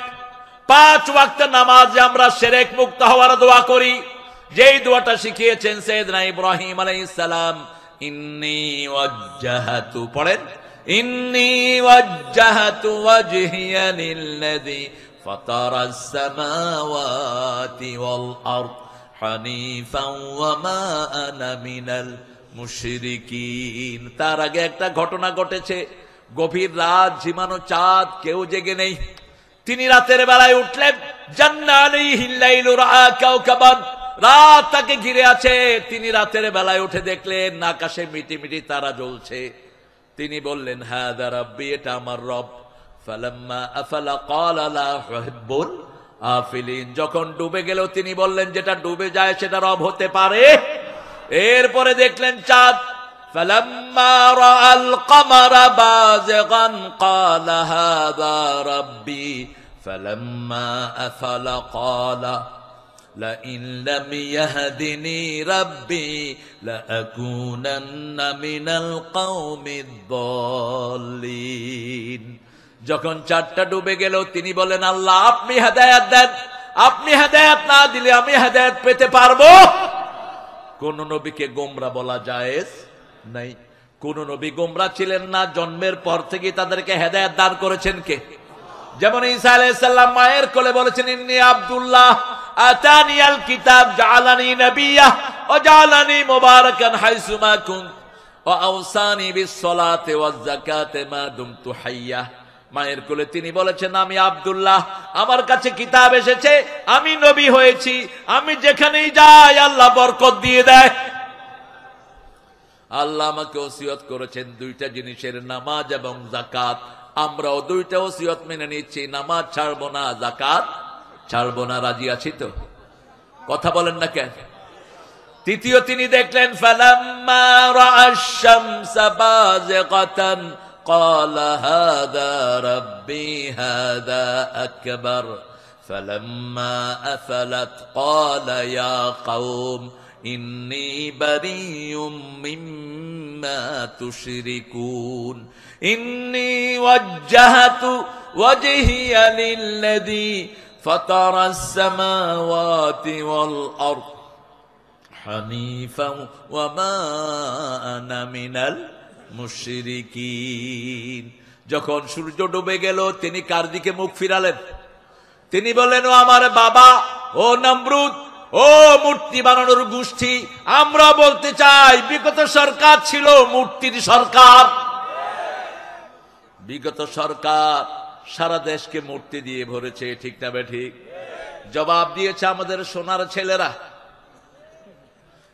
5 ওয়াক্ত নামাজে আমরা শিরক মুক্ত হওয়ার দোয়া করি, যেই দোয়াটা শিখিয়েছেন সাইয়েদনা ইব্রাহিম আলাইহিস সালাম। ইন্নী ওয়াজ্জাহাতু, পড়েন, ইন্নী ওয়াজ্জাহাতু ওয়াজহিয়া লিল্লাযী ফাতারাস সামাওয়াতি ওয়াল আরদ হানিফান ওয়া মা আনা মিনাল মুশরিকিন। তার আগে একটা ঘটনা ঘটেছে। গভীর রাত, ঝিমানো চাঁদ, কেউ জেগে নেই। তিনি রাতের বেলায় উঠলেন। জান্না আলাইহিল লাইলু রাআ কাওকাবান, রাত তাকে ঘিরে আছে। তিনি রাতের বেলায় উঠে দেখলেন আকাশে মিটি মিটি তারা জ্বলছে। তিনি বললেন হাযা রাব্বি, এটা আমার রব। ফালাম্মা আফালা ক্বালা লা উহিব্বুল আফিলিন, যখন ডুবে গেল তিনি বললেন যেটা ডুবে যায় সেটা রব হতে পারে? এরপরে দেখলেন চাঁদ। ফালাম্মা রাআল কমারা বাযিগান ক্বালা হাযা রাব্বি ফালাম্মা আফালা ক্বালা লাইন লাম ইয়াহদিনি রাব্বি লাআকুনান্না মিনাল কওমিদ দাল্লিন। যখন চাঁদটা ডুবে গেল তিনি বলেন আল্লাহ আপনি হেদায়েত দেন, আপনি হেদায়েত না দিলে আমি হেদায়েত পেতে পারবো? কোন নবীকে গোমরা বলা জায়েজ নাই। কোন নবী গোমরা ছিলেন না। জন্মের পর থেকে তাদেরকে হেদায়েত দান করেছেন কে? যেমন ঈসা আলাইহিস সালাম মায়ের কোলে বলেছেন ইন্নী আব্দুল্লাহ আতানিয়াল কিতাব জাআলানি নাবিয়্যা ওয়া জাআলানি মুবারাকান হাইসু মা কুনত ওয়া আওসানি বিস সালাতি ওয়াজ যাকাতি মা দুমতু হাইয়্যা। মায়ের কোলে তিনি বলেছেন আমি আব্দুল্লাহ, আমার কাছে কিতাব এসেছে, আমি নবী হয়েছি, আমি যেখানেই যাই আল্লাহ বরকত দিয়ে দেয়। আল্লাহ আমাকে ওসিয়ত করেছেন দুইটা জিনিসের, নামাজ এবং যাকাত। আমরাও দুইটা ওসিয়ত মেনে নিচ্ছি, নামাজ ছাড়বো না, যাকাত ছাড়বো না। রাজি আছি তো? কথা বলেন না কেন? তৃতীয় তিনি দেখলেন ফালাম্মা রাআশ শামসা বাযিগাতান ক্বালা হাযা রাব্বি হাযা আকবার ফালাম্মা আফালাত ক্বালা ইয়া কওম ইন্নী বারিয়্যুম মিম্মা তুশরিকুন ইন্নী ওয়াজ্জাহতু ওয়াজহিয়া লিল্লাযী ফাতারাস সামাওয়াতি ওয়াল আরদ হানিফান ওয়া মা আনা মিনাল মুশরিকিন। যখন সূর্য ডুবে গেল তিনি কার দিকে মুখ ফিরালেন? তিনি বললেন ও আমার বাবা, ও নমরুদ, ও মূর্তি বানানোর গোষ্ঠী, আমরা বলতে চাই বিগত সরকার ছিল মূর্তির সরকার। বিগত সরকার সারা দেশকে মূর্তি দিয়ে ভরেছে, ঠিক না বেঠিক? জবাব দিয়েছে আমাদের সোনার ছেলেরা।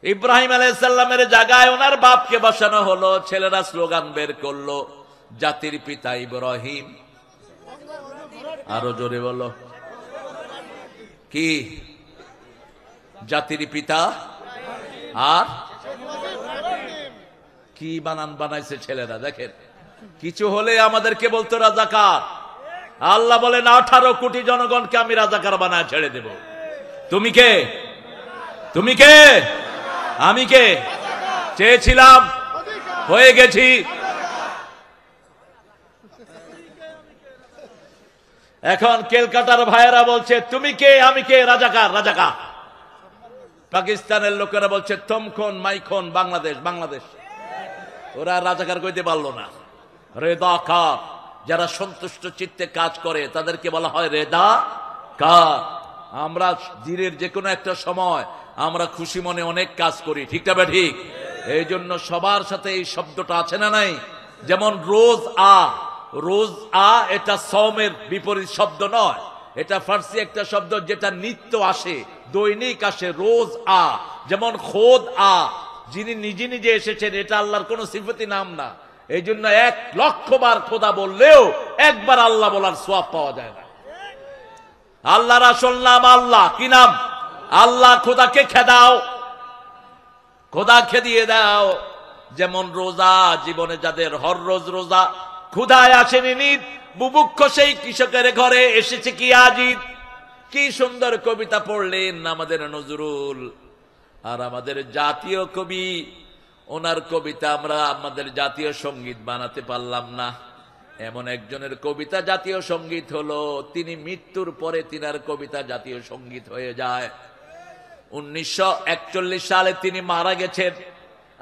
ইব্রাহিম আলাইহিস সালামের জায়গায় ওনার বাপকে বসানো হলো। ছেলেরা স্লোগান বের করলো জাতির পিতা ইব্রাহিম। আরো জোরে বলো কি? জাতির পিতা আর কি বানান বানাইছে ছেলেরা। দেখেন, কিছু হলে আমাদেরকে বলতো রাজাকার। আল্লাহ বলেন 18 কোটি জনগণকে আমি রাজাকার বানায় ছেড়ে দেব। তুমি কে? তুমি কে? আমি কে? চেয়েছিলাম, হয়ে গেছি। এখন কেলকাতার ভাইয়েরা বলছে তুমি কে, আমি কে? রাজাকার, রাজাকার। পাকিস্তানের লোকেরা বলছে তমখন মাইখন বাংলাদেশ, বাংলাদেশ। ওরা রাজাকার কইতে পারলো না। রেদাকার, যারা সন্তুষ্ট চিত্তে কাজ করে তাদেরকে বলা হয় রেদাকার। আমরা দিনের যে কোনো একটা সময় আমরা খুশি মনে অনেক কাজ করি, ঠিক না ঠিক? এই জন্য সবার সাথে এই শব্দটা আছে না নাই? যেমন রোজ আ, রোজ আ এটা সওমের বিপরীত শব্দ নয়, এটা ফার্সি একটা শব্দ যেটা নিত্য আসে, দৈনিক আসে, রোজ আ। যেমন খোদ আ, যিনি নিজে নিজে এসেছেন, এটা আল্লাহর কোন সিফতি নাম না। এই জন্য 1,00,000 বার খোদা বললেও একবার আল্লাহ বলার সওয়াব পাওয়া যায় না। আল্লাহর আসল নাম আল্লাহ। কি নাম? আল্লাহ। খোদাকে খেদাও, খোদা খেদিয়ে দাও। যেমন রোজা, জীবনে যাদের হর রোজ রোজা, ক্ষুধায় আসেনি নিদ, বুভুক্ষ সেই কৃষকের ঘরে এসেছে কি আজিদ। কি সুন্দর কবিতা পড়লেন আমাদের নজরুল। আর আমাদের জাতীয় কবি, ওনার কবিতা আমরা আমাদের জাতীয় সঙ্গীত বানাতে পারলাম না। এমন একজনের কবিতা জাতীয় সঙ্গীত হলো, তিনি মৃত্যুর পরে তিনার কবিতা জাতীয় সঙ্গীত হয়ে যায়। 1941 সালে তিনি মারা গেছেন।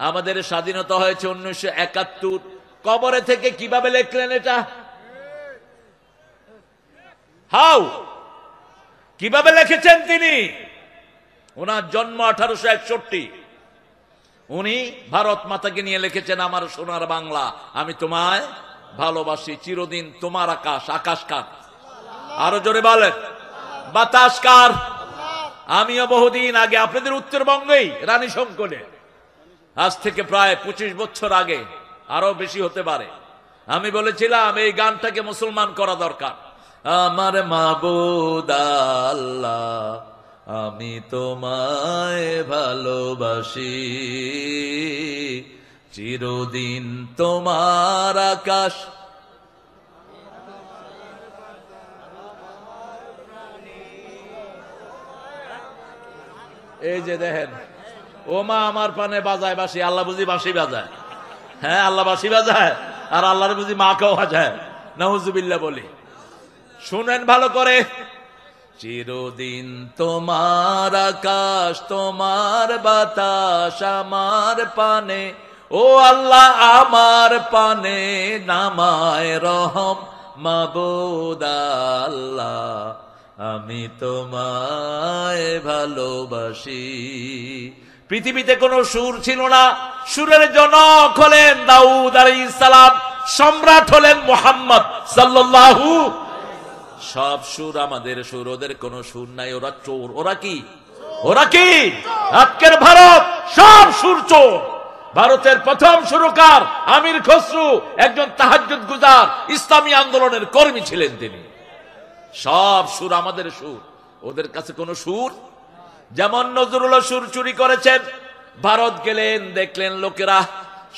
আমাদের স্বাধীনতা হয়েছে 1971। কবরে থেকে কিভাবে লিখলেন এটা? হাউ কিভাবে লিখেছেন তিনি? ওনার জন্ম 1861। উনি ভারত মাতাকে নিয়ে লিখেছেন, আমার সোনার বাংলা, আমি তোমায় ভালোবাসি, চিরদিন তোমার আকাশ। আকাশ কার? আরো জোরে বলেন। বাতাস কার? আমিও বহুদিন আগে আপনাদের উত্তরবঙ্গেই রানী শঙ্করে, আজ থেকে প্রায় 25 বছর আগে, আরো বেশি হতে পারে, আমি বলেছিলাম এই গানটাকে মুসলমান করা দরকার। আমার মাবুদ আল্লাহ, আমি তোমায় ভালোবাসি, চিরদিন তোমার আকাশ। এই যে দেখেন, ও মা আমার পানে বাজায় বাঁশি, আল্লাহ বুঝি বাঁশি বাজায়? হ্যাঁ, আল্লাহ বাঁশি বাজায়, আর আল্লাহর বুঝি মাকেও বাজায়? নাউজুবিল্লাহ বলি। শুনেন ভালো করে, চিরদিন তোমার আকাশ, তোমার বাতাস আমার পানে, ও আল্লাহ আমার পানে নামায় রহম, মাবুদ আল্লাহ আমি তোমায় ভালোবাসি। পৃথিবীতে কোনো সুর ছিল না, সুরের জনক হলেন দাউদ আলাইহিস সালাম, সম্রাট হলেন মুহাম্মদ সাল্লাল্লাহু। সব সুর আমাদের সুর, ওদের কোনো সুর নাই, ওরা চোর। ওরা কি? ওরা কি? আজকের ভারত সব সুর চোর। ভারতের প্রথম সুরকার আমির খসরু একজন তাহাজ্জুদ গুজার ইসলামী আন্দোলনের কর্মী ছিলেন তিনি। সব সুর আমাদের সুর, ওদের কাছে কোনো সুর। যেমন নজরুল সুর চুরি করেছেন, ভারত গেলেন, দেখলেন লোকেরা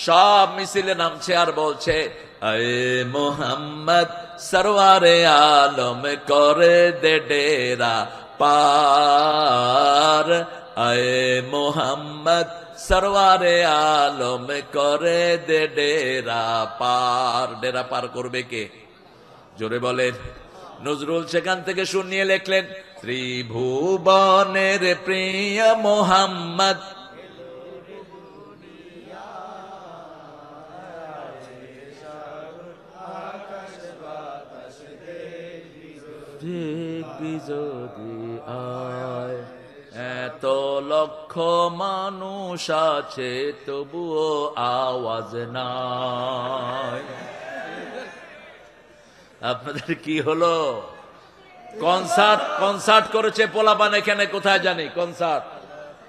সব মিছিলে নামছে আর বলছে, আয়ে মোহাম্মদ সরওয়ারে আলম করে দে ডেরা পার, আয়ে মোহাম্মদ সরওয়ারে আলম করে দে ডেরা পার। ডেরা পার করবে কে? জোরে বলেন। নজরুল সেখান থেকে শুনিয়ে লিখলেন, ত্রিভুবনের প্রিয় মোহাম্মদ, যদি আয়, এত লক্ষ মানুষ আছে তবুও আওয়াজ নাই। আপনাদের কি হলো? কনসার্ট করেছে পোলাপান এখানে, কোথায় জানি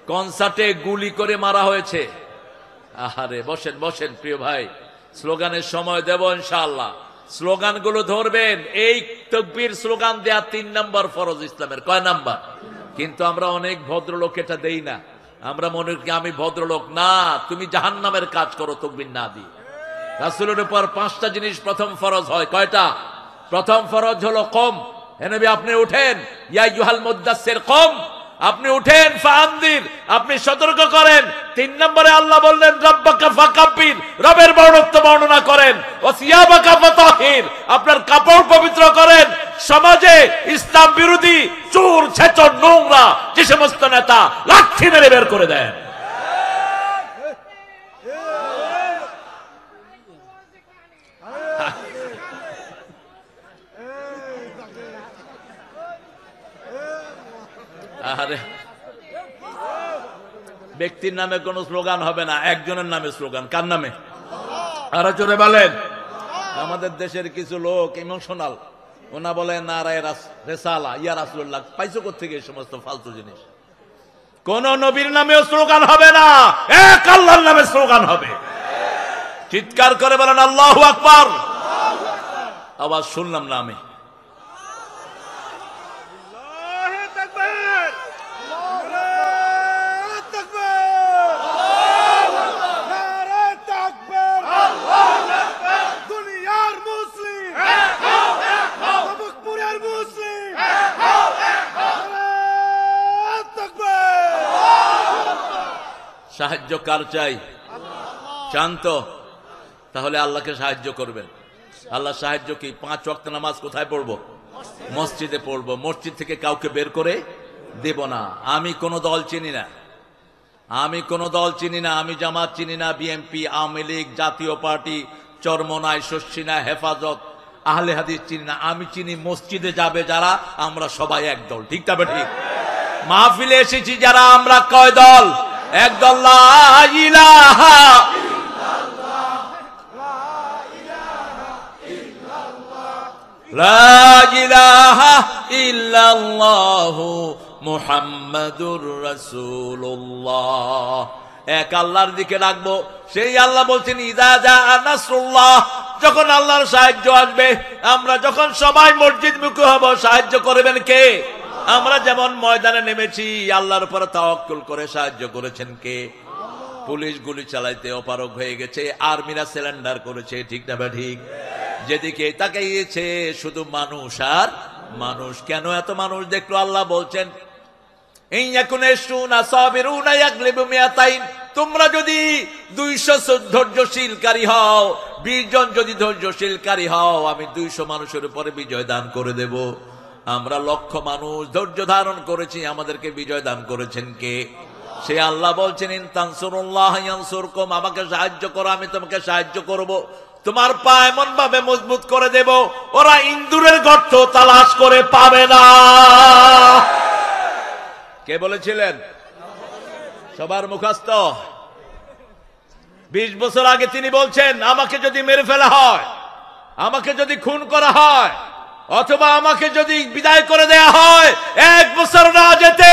কনসার্টে গুলি করে মারা হয়েছে। আহারে, বসেন বসেন প্রিয় ভাই, স্লোগানের সময় দেব ইনশাআল্লাহ। স্লোগানগুলো ধরবেন। এই তাকবীর স্লোগান দেয়া 3 নম্বর ফরজ ইসলামের। কয় নাম্বার? কিন্তু আমরা অনেক ভদ্রলোক এটা দেই না। আমরা মনে করি আমি ভদ্রলোক। না, তুমি জাহান্নামের কাজ করো তাকবীর না দিয়ে। রাসূলের উপর 5টা জিনিস প্রথম ফরজ হয়। কয়টা? প্রথম ফরজ হলো কম। হে নবী আপনি উঠেন, ইয়া আইয়ুহাল মুদ্দাসসির কম, আপনি উঠেন, ফাআনদির, আপনি সতর্ক করেন। 3 নম্বরে আল্লাহ বললেন রব্বাকা ফাকাব্বির, রবের বর্ণত্ব বর্ণনা করেন। ওয়াসিয়াবাকা ফাতাহির, আপনার কাপড় পবিত্র করেন। সমাজে ইসলাম বিরোধী চোর ছেচর নোংরা যে সমস্ত নেতা, লাঠি মেরে বের করে দেন। আরে, ব্যক্তির নামে কোন স্লোগান হবে না, একজনের নামে স্লোগান। কার নামে? আরো জোরে বলেন। আমাদের দেশের কিছু লোক ইমোশনাল, ওনা বলে নারায়ে রেসালা, ইয়া রাসূলুল্লাহ। পাইছো কোত্থেকে এই সমস্ত ফালতু জিনিস? কোন নবীর নামেও স্লোগান হবে না, এক আল্লাহর নামে স্লোগান হবে। চিৎকার করে বলেন আল্লাহু আকবার। আওয়াজ শুনলাম না আমি। সাহায্য কার চাই? শান্ত। তাহলে আল্লাহকে সাহায্য করবেন। আল্লাহ সাহায্য কি? 5 ওয়াক্ত নামাজ কোথায় পড়বো? মসজিদে পড়বো। মসজিদ থেকে কাউকে বের করে দেব না। আমি কোন দল চিনি না, আমি জামাত চিনি না, বিএনপি, আওয়ামী লীগ, জাতীয় পার্টি, চরমনাই, শস্যিনা, হেফাজত, আহলে হাদিস চিনি না, আমি চিনি মসজিদে যাবে যারা, আমরা সবাই একদল। ঠিক তবে ঠিক। মাহফিলে এসেছি যারা, আমরা কয় দল? একদল। লা ইলাহা লা ইলাহা ইল্লাল্লাহু মুহাম্মাদুর রাসূলুল্লাহ। এক আল্লাহর দিকে ডাকবো। সেই আল্লাহ বলছেন ইযা জাআ নাসরুল্লাহ, যখন আল্লাহর সাহায্য আসবে, আমরা যখন সবাই মসজিদ মুখী হব, সাহায্য করবেন কে? আমরা যেমন ময়দানে নেমেছি, আল্লাহর উপর তাওয়াক্কুল করে সাহায্য করেছেন কে? পুলিশ গুলি চালাইতে অপারগ হয়ে গেছে, আর্মিরা সিলিন্ডার করেছে। ঠিক না বা ঠিক? যেদিকে তাকাইয়েছে শুধু মানুষ আর মানুষ। কেন এত মানুষ দেখলো? আল্লাহ বলছেন তোমরা যদি 200 ধৈর্যশীলকারী হও, 20 জন যদি ধৈর্যশীলকারী হও, আমি 200 মানুষের উপরে বিজয় দান করে দেব। আমরা লক্ষ মানুষ ধৈর্য ধারণ করেছি, আমাদেরকে বিজয় দান করেছেন কে? সে আল্লাহ বলছেন ইন তানসুরুল্লাহ ইয়ানসুরকুম, আমাকে সাহায্য করো, আমি তোমাকে সাহায্য করব। তোমার পা এমন ভাবে মজবুত করে দেব, ওরা ইন্দুরের গর্ত তালাশ করে পাবে না। কে বলেছিলেন? সবার মুখস্থ। 20 বছর আগে তিনি বলছেন আমাকে যদি মেরে ফেলা হয়, আমাকে যদি খুন করা হয়, অথবা আমাকে যদি বিদায় করে দেয়া হয়, 1 বছর না যেতে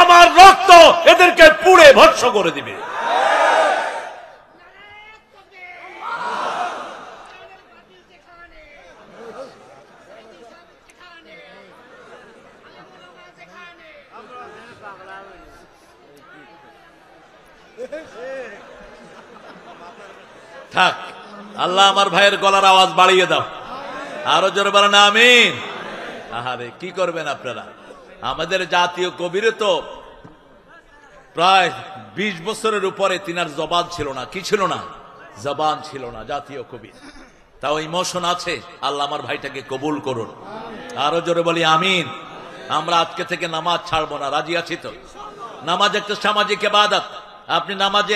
আমার রক্ত এদেরকে পুড়ে ভস্ম করে দিবে। থাক, আল্লাহ আমার ভাইয়ের গলার আওয়াজ বাড়িয়ে দাও, আরো জোরে বলেন আমিন। আহারে কি করবেন আপনারা? আমাদের জাতীয় কবির তো প্রায় 20 বছরের উপরে তিনার জবান ছিল না। কি ছিল না? জবান ছিল না। জাতীয় কবি, তাও ইমোশন আছে। আল্লাহ আমার ভাইটাকে কবুল করুন, আরো জোরে বলি আমিন। আমরা আজকে থেকে নামাজ ছাড়বো না, রাজি আছি তো? নামাজ একটা সামাজিক ইবাদত। আপনি নামাজে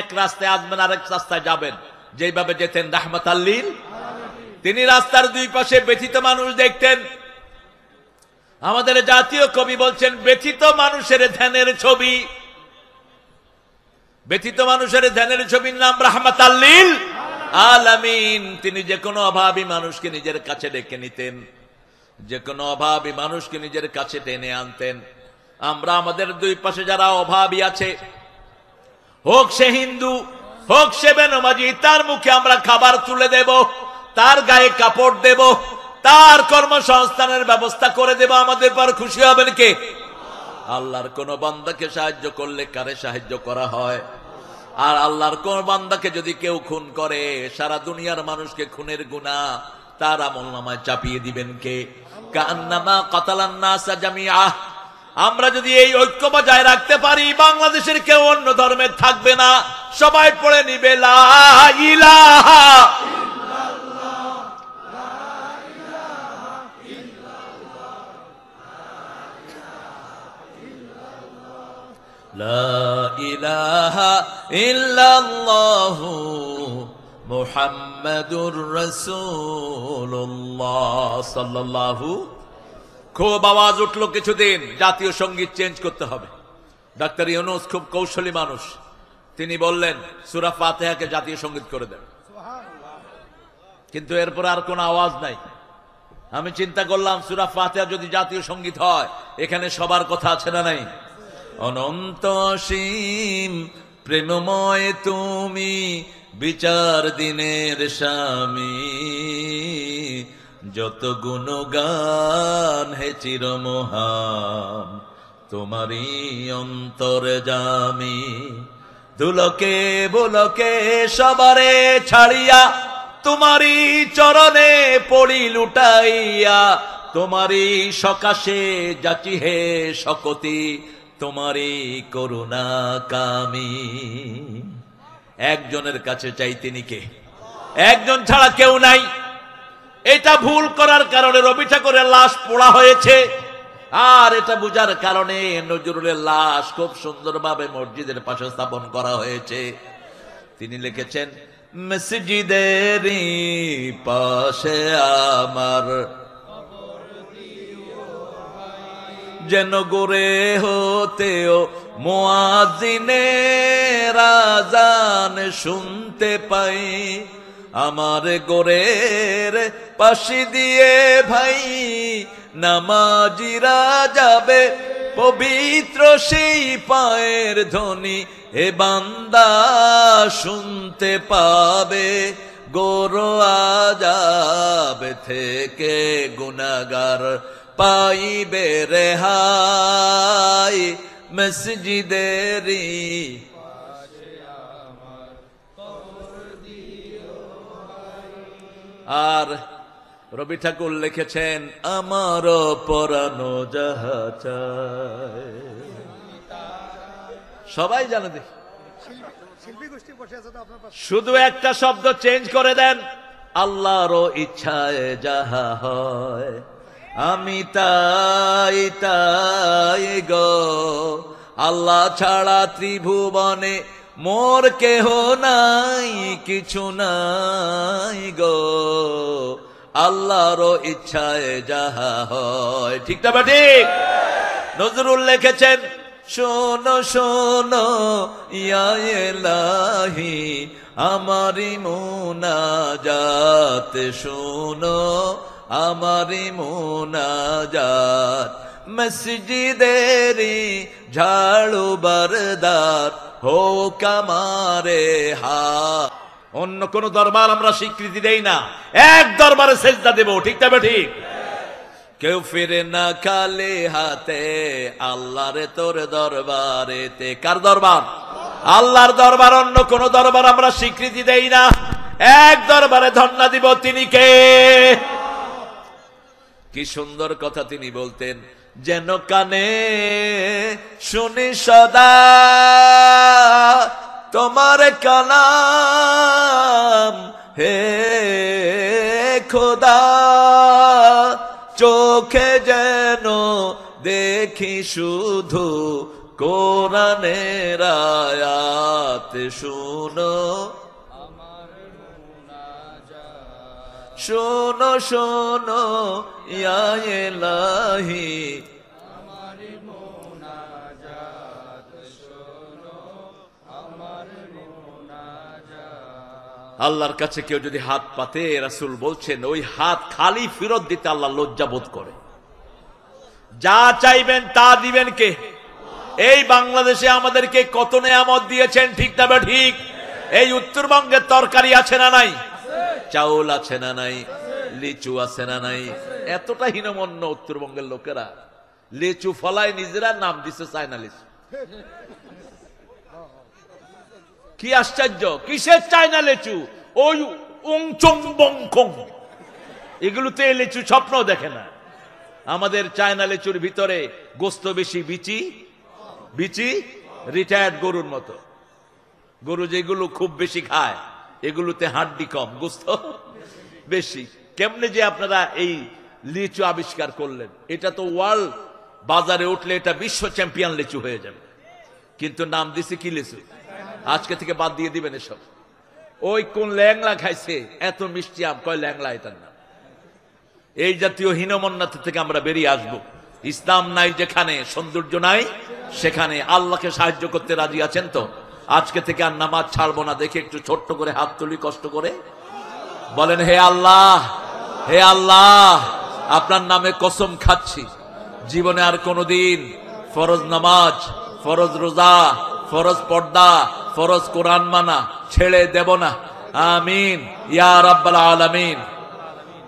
এক রাস্তায় আসবেন, আরেক রাস্তায় যাবেন। যেভাবে যেতেন রাহমাতাল লিল, তিনি রাস্তার দুই পাশে ব্যথিত মানুষ দেখতেন। আমাদের জাতীয় কবি বলছেন ব্যথিত মানুষের ধ্যানের ছবি, ব্যথিত মানুষের ধ্যানের ছবির নাম রাহমাতাল লিল আলামিন। তিনি যে কোনো অভাবী মানুষকে নিজের কাছে ডেকে নিতেন, যে কোনো অভাবী মানুষকে নিজের কাছে টেনে আনতেন। আমরা আমাদের দুই পাশে যারা অভাবী আছে, হোক সে হিন্দু, হোক সে বেনমাজি, তার মুখে আমরা খাবার তুলে দেব, তার গায়ে কাপড় দেব, তার কর্মসংস্থানের ব্যবস্থা করে দেব। আমাদের পর খুশি হবেন কে? আল্লাহর কোন বান্দাকে সাহায্য করলে কারে সাহায্য করা হয়? আর আল্লাহর কোন বান্দাকে যদি কেউ খুন করে, সারা দুনিয়ার মানুষকে খুনের গুনাহ তার আমলনামায় চাপিয়ে দিবেন কে? কান্নামা কাতালান নাসা জামিআ। আমরা যদি এই ঐক্য বজায় রাখতে পারি, বাংলাদেশের কেউ অন্য ধর্মের থাকবে না, সবাই পড়ে নিবে লা ইলাহা লা ইলাহা ইল্লাল্লাহু মুহাম্মাদুর রাসূলুল্লাহ সাল্লাল্লাহু। খুব আওয়াজ উঠলো কিছুদিন, জাতীয় সঙ্গীত চেঞ্জ করতে হবে। ডাক্তার ইউনূস খুব কৌশলী মানুষ, তিনি বললেন সূরা ফাতিহাকে জাতীয় সঙ্গীত করে দেন। কিন্তু এরপর আর কোনো আওয়াজ নাই। আমি চিন্তা করলাম সূরা ফাতিহা যদি জাতীয় সঙ্গীত হয়, এখানে সবার কথা আছে না নাই? অনন্ত অসীম প্রেমময় তুমি, বিচার দিনের স্বামী, যত গুণগান হে চিরমহান, তোমারই অন্তর্যামী। ধুলোকে বুলোকে সবারে ছাড়িয়া, তোমারই চরণে পড়ি লুটাইয়া, তোমারই সকাশে যাচি হে শকতি, তোমারই করুণা কামি। একজনের কাছে চাই, তিনি কে? একজন ছাড়া কেউ নাই। এটা ভুল করার কারণে রবি ঠাকুরের লাশ পোড়া হয়েছে, আর এটা বুঝার কারণে নজরুলের লাশ খুব সুন্দরভাবে মসজিদের পাশে স্থাপন করা হয়েছে। তিনি লিখেছেন মসজিদেরই পাশে আমার যেন গোরে হতেও মুয়াজ্জিনের আযান শুনতে পাই। আমার গোরের পাশে দিয়ে ভাই নামাজিরা যাবে, পবিত্র সেই পায়ের ধ্বনি এ বান্দা শুনতে পাবে। গোর আযাব থেকে গুনাহগার পাইবে রেহাই, মসজিদেরই আর রবি ঠাকুর লিখেছেন আমার পরানো যাহা চায়। সবাই জানে, দেখি শুধু একটা শব্দ চেঞ্জ করে দেন, আল্লাহর ইচ্ছায় যাহা হয় আমি তাই তাই গো। আল্লাহ ছাড়া ত্রিভুবনে মোর কেহ নাই, কিছু নাই গো। আল্লাহর ইচ্ছায় যাহা হয়, ঠিক না বা ঠিক? নজরুল লিখেছেন শোনো শোনো ইয়া ইলাহি আমারি মুনাজাত, শোনো আমারি মুনাজাত। মসজিদেরি ঝাড়ু বরদার হোক আমারে হাত। অন্য কোন দরবার আমরা স্বীকৃতি দেই না, এক দরবারে সেজদা দেব, ঠিক তবে ঠিক। কেউ ফিরে না খালি হাতে, আল্লাহরে তোর দরবারেতে। কার দরবার? আল্লাহর দরবার। অন্য কোন দরবার আমরা স্বীকৃতি দেই না, এক দরবারে ধন্না দিব। তিনি কে? কি সুন্দর কথা তিনি বলতেন, যেন কানে শুনি সদা তোমার কালাম হে খোদা। চোখে যেন দেখি শুধু কোরআনের আয়াত, শুনো শোনো শোনো ইয়া ইলাহি আমারি মুনাজাত, শোনো আমার মুনাজাত। আল্লাহর কাছে কেউ যদি হাত পাতে, রাসূল বলছেন ওই হাত খালি ফেরত দিতে আল্লাহ লজ্জা বোধ করে। যা চাইবেন তা দিবেন কে? এই বাংলাদেশে আমাদেরকে কত নেয়ামত দিয়েছেন, ঠিক না ঠিক? এই উত্তরবঙ্গের তরকারি আছে না নাই? চাউল আছে না নাই? লিচু আছে না নাই? এতটা হীনমন্য উত্তরবঙ্গের লোকেরা, লিচু ফলায় নিজেরা নাম দিছে চায়না লিচু। কি আশ্চর্য! কিসের চায়না লিচু? ওই উংচং বংখং, এগুলোতে লিচু স্বপ্ন দেখে না। আমাদের চায়না লিচুর ভিতরে গোস্ত বেশি, বিচি বিচি রিটায়ার্ড গরুর মতো। গরু যেগুলো খুব বেশি খায়, এগুলোতে হাড্ডি কম, গোস্ত বেশি। কেমনে যে আপনারা এই লিচু আবিষ্কার করলেন? এটা তো ওয়ার্ল্ড বাজারে উঠলে এটা বিশ্ব চ্যাম্পিয়ন লিচু হয়ে যাবে, কিন্তু নাম দিছে কি লিচু? আজকে থেকে বাদ দিয়ে দিবেন এসব। ওই কোন ল্যাংলা খাইছে এত মিষ্টি আম, কয় ল্যাংলা এটার নাম। এই জাতীয় হীনমন্যতা থেকে আমরা বেরিয়ে আসব। ইসলাম নাই যেখানে, সৌন্দর্য নাই সেখানে। আল্লাহকে সাহায্য করতে রাজি আছেন তো? আজকে থেকে আর নামাজ ছাড়বো না। দেখে একটু ছোট্ট করে হাত তুলি, কষ্ট করে বলেন, হে আল্লাহ, হে আল্লাহ, আপনার নামে কসম খাচ্ছি জীবনে আর কোনদিন ফরজ নামাজ, ফরজ রোজা, ফরজ পর্দা, ফরজ কোরআন মানা ছেড়ে দেব না। আমিন ইয়া রাব্বাল আলামিন।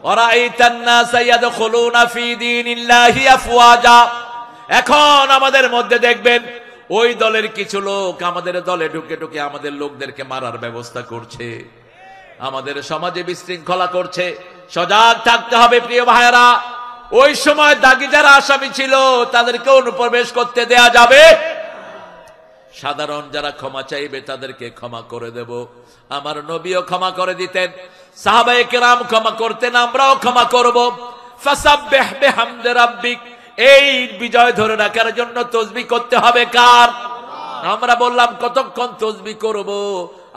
ওয়ারাইতান নাস ইয়াদখুলুনা ফি দীনিল্লাহি আফওয়াজা। এখন আমাদের মধ্যে দেখবেন ওই দলের কিছু লোক আমাদের দলে ঢুকে ঢুকে আমাদের লোকদেরকে মারার ব্যবস্থা করছে, আমাদের সমাজে বিশৃঙ্খলা করছে। সজাগ থাকতে হবে প্রিয় ভাইয়েরা। ওই সময় দাগি যারা আসামি ছিল তাদেরকে অনুপ্রবেশ করতে দেয়া যাবে। সাধারণ যারা ক্ষমা চাইবে তাদেরকে ক্ষমা করে দেব। আমার নবীও ক্ষমা করে দিতেন, সাহাবায়ে কেরাম ক্ষমা করতেন, আমরাও ক্ষমা করব। ফাসাব্বিহ বিহামদি রাব্বিক। এই বিজয় ধরে রাখার জন্য তাসবিহ করতে হবে কার? আমরা বললাম কতক্ষণ তাসবিহ করব?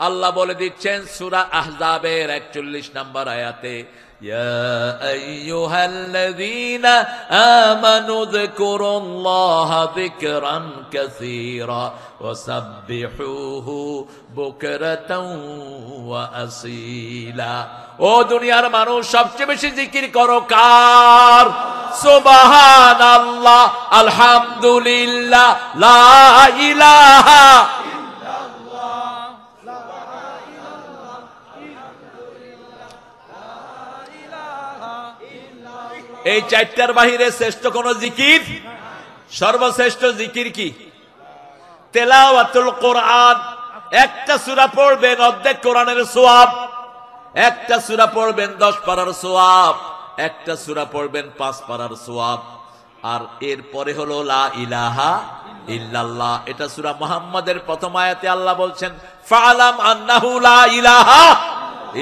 আল্লাহ বলে দিচ্ছেন সূরা আহজাবের 41 নম্বর আয়াতে, ইয়া আইয়ুহাল্লাযীনা আমানু যিকুরুল্লাহা যিকরান কাসীরা ওয়াসাব্বিহুহু বুকরাতাও ওয়া আসীলা। ও দুনিয়ার মানুষ, সবচেয়ে বেশি জিকির করো কার? সুবহানাল্লাহ, আলহামদুলিল্লাহ, লা ইলাহা এই চারটার বাহিরে শ্রেষ্ঠ কোন জিকির? সর্বশ্রেষ্ঠ জিকির কি? তেলাওয়াতুল কোরআন। একটা সূরা পড়বেন অর্ধেক কোরআনের সওয়াব, একটা সূরা পড়বেন 10 পারার সওয়াব, একটা সূরা পড়বেন 5 পারার সওয়াব। আর এরপরে হলো লা ইলাহা ইল্লাল্লাহ। এটা সূরা মুহাম্মাদের প্রথম আয়াতে আল্লাহ বলছেন, ফাআলাম আন্নাহু লা ইলাহা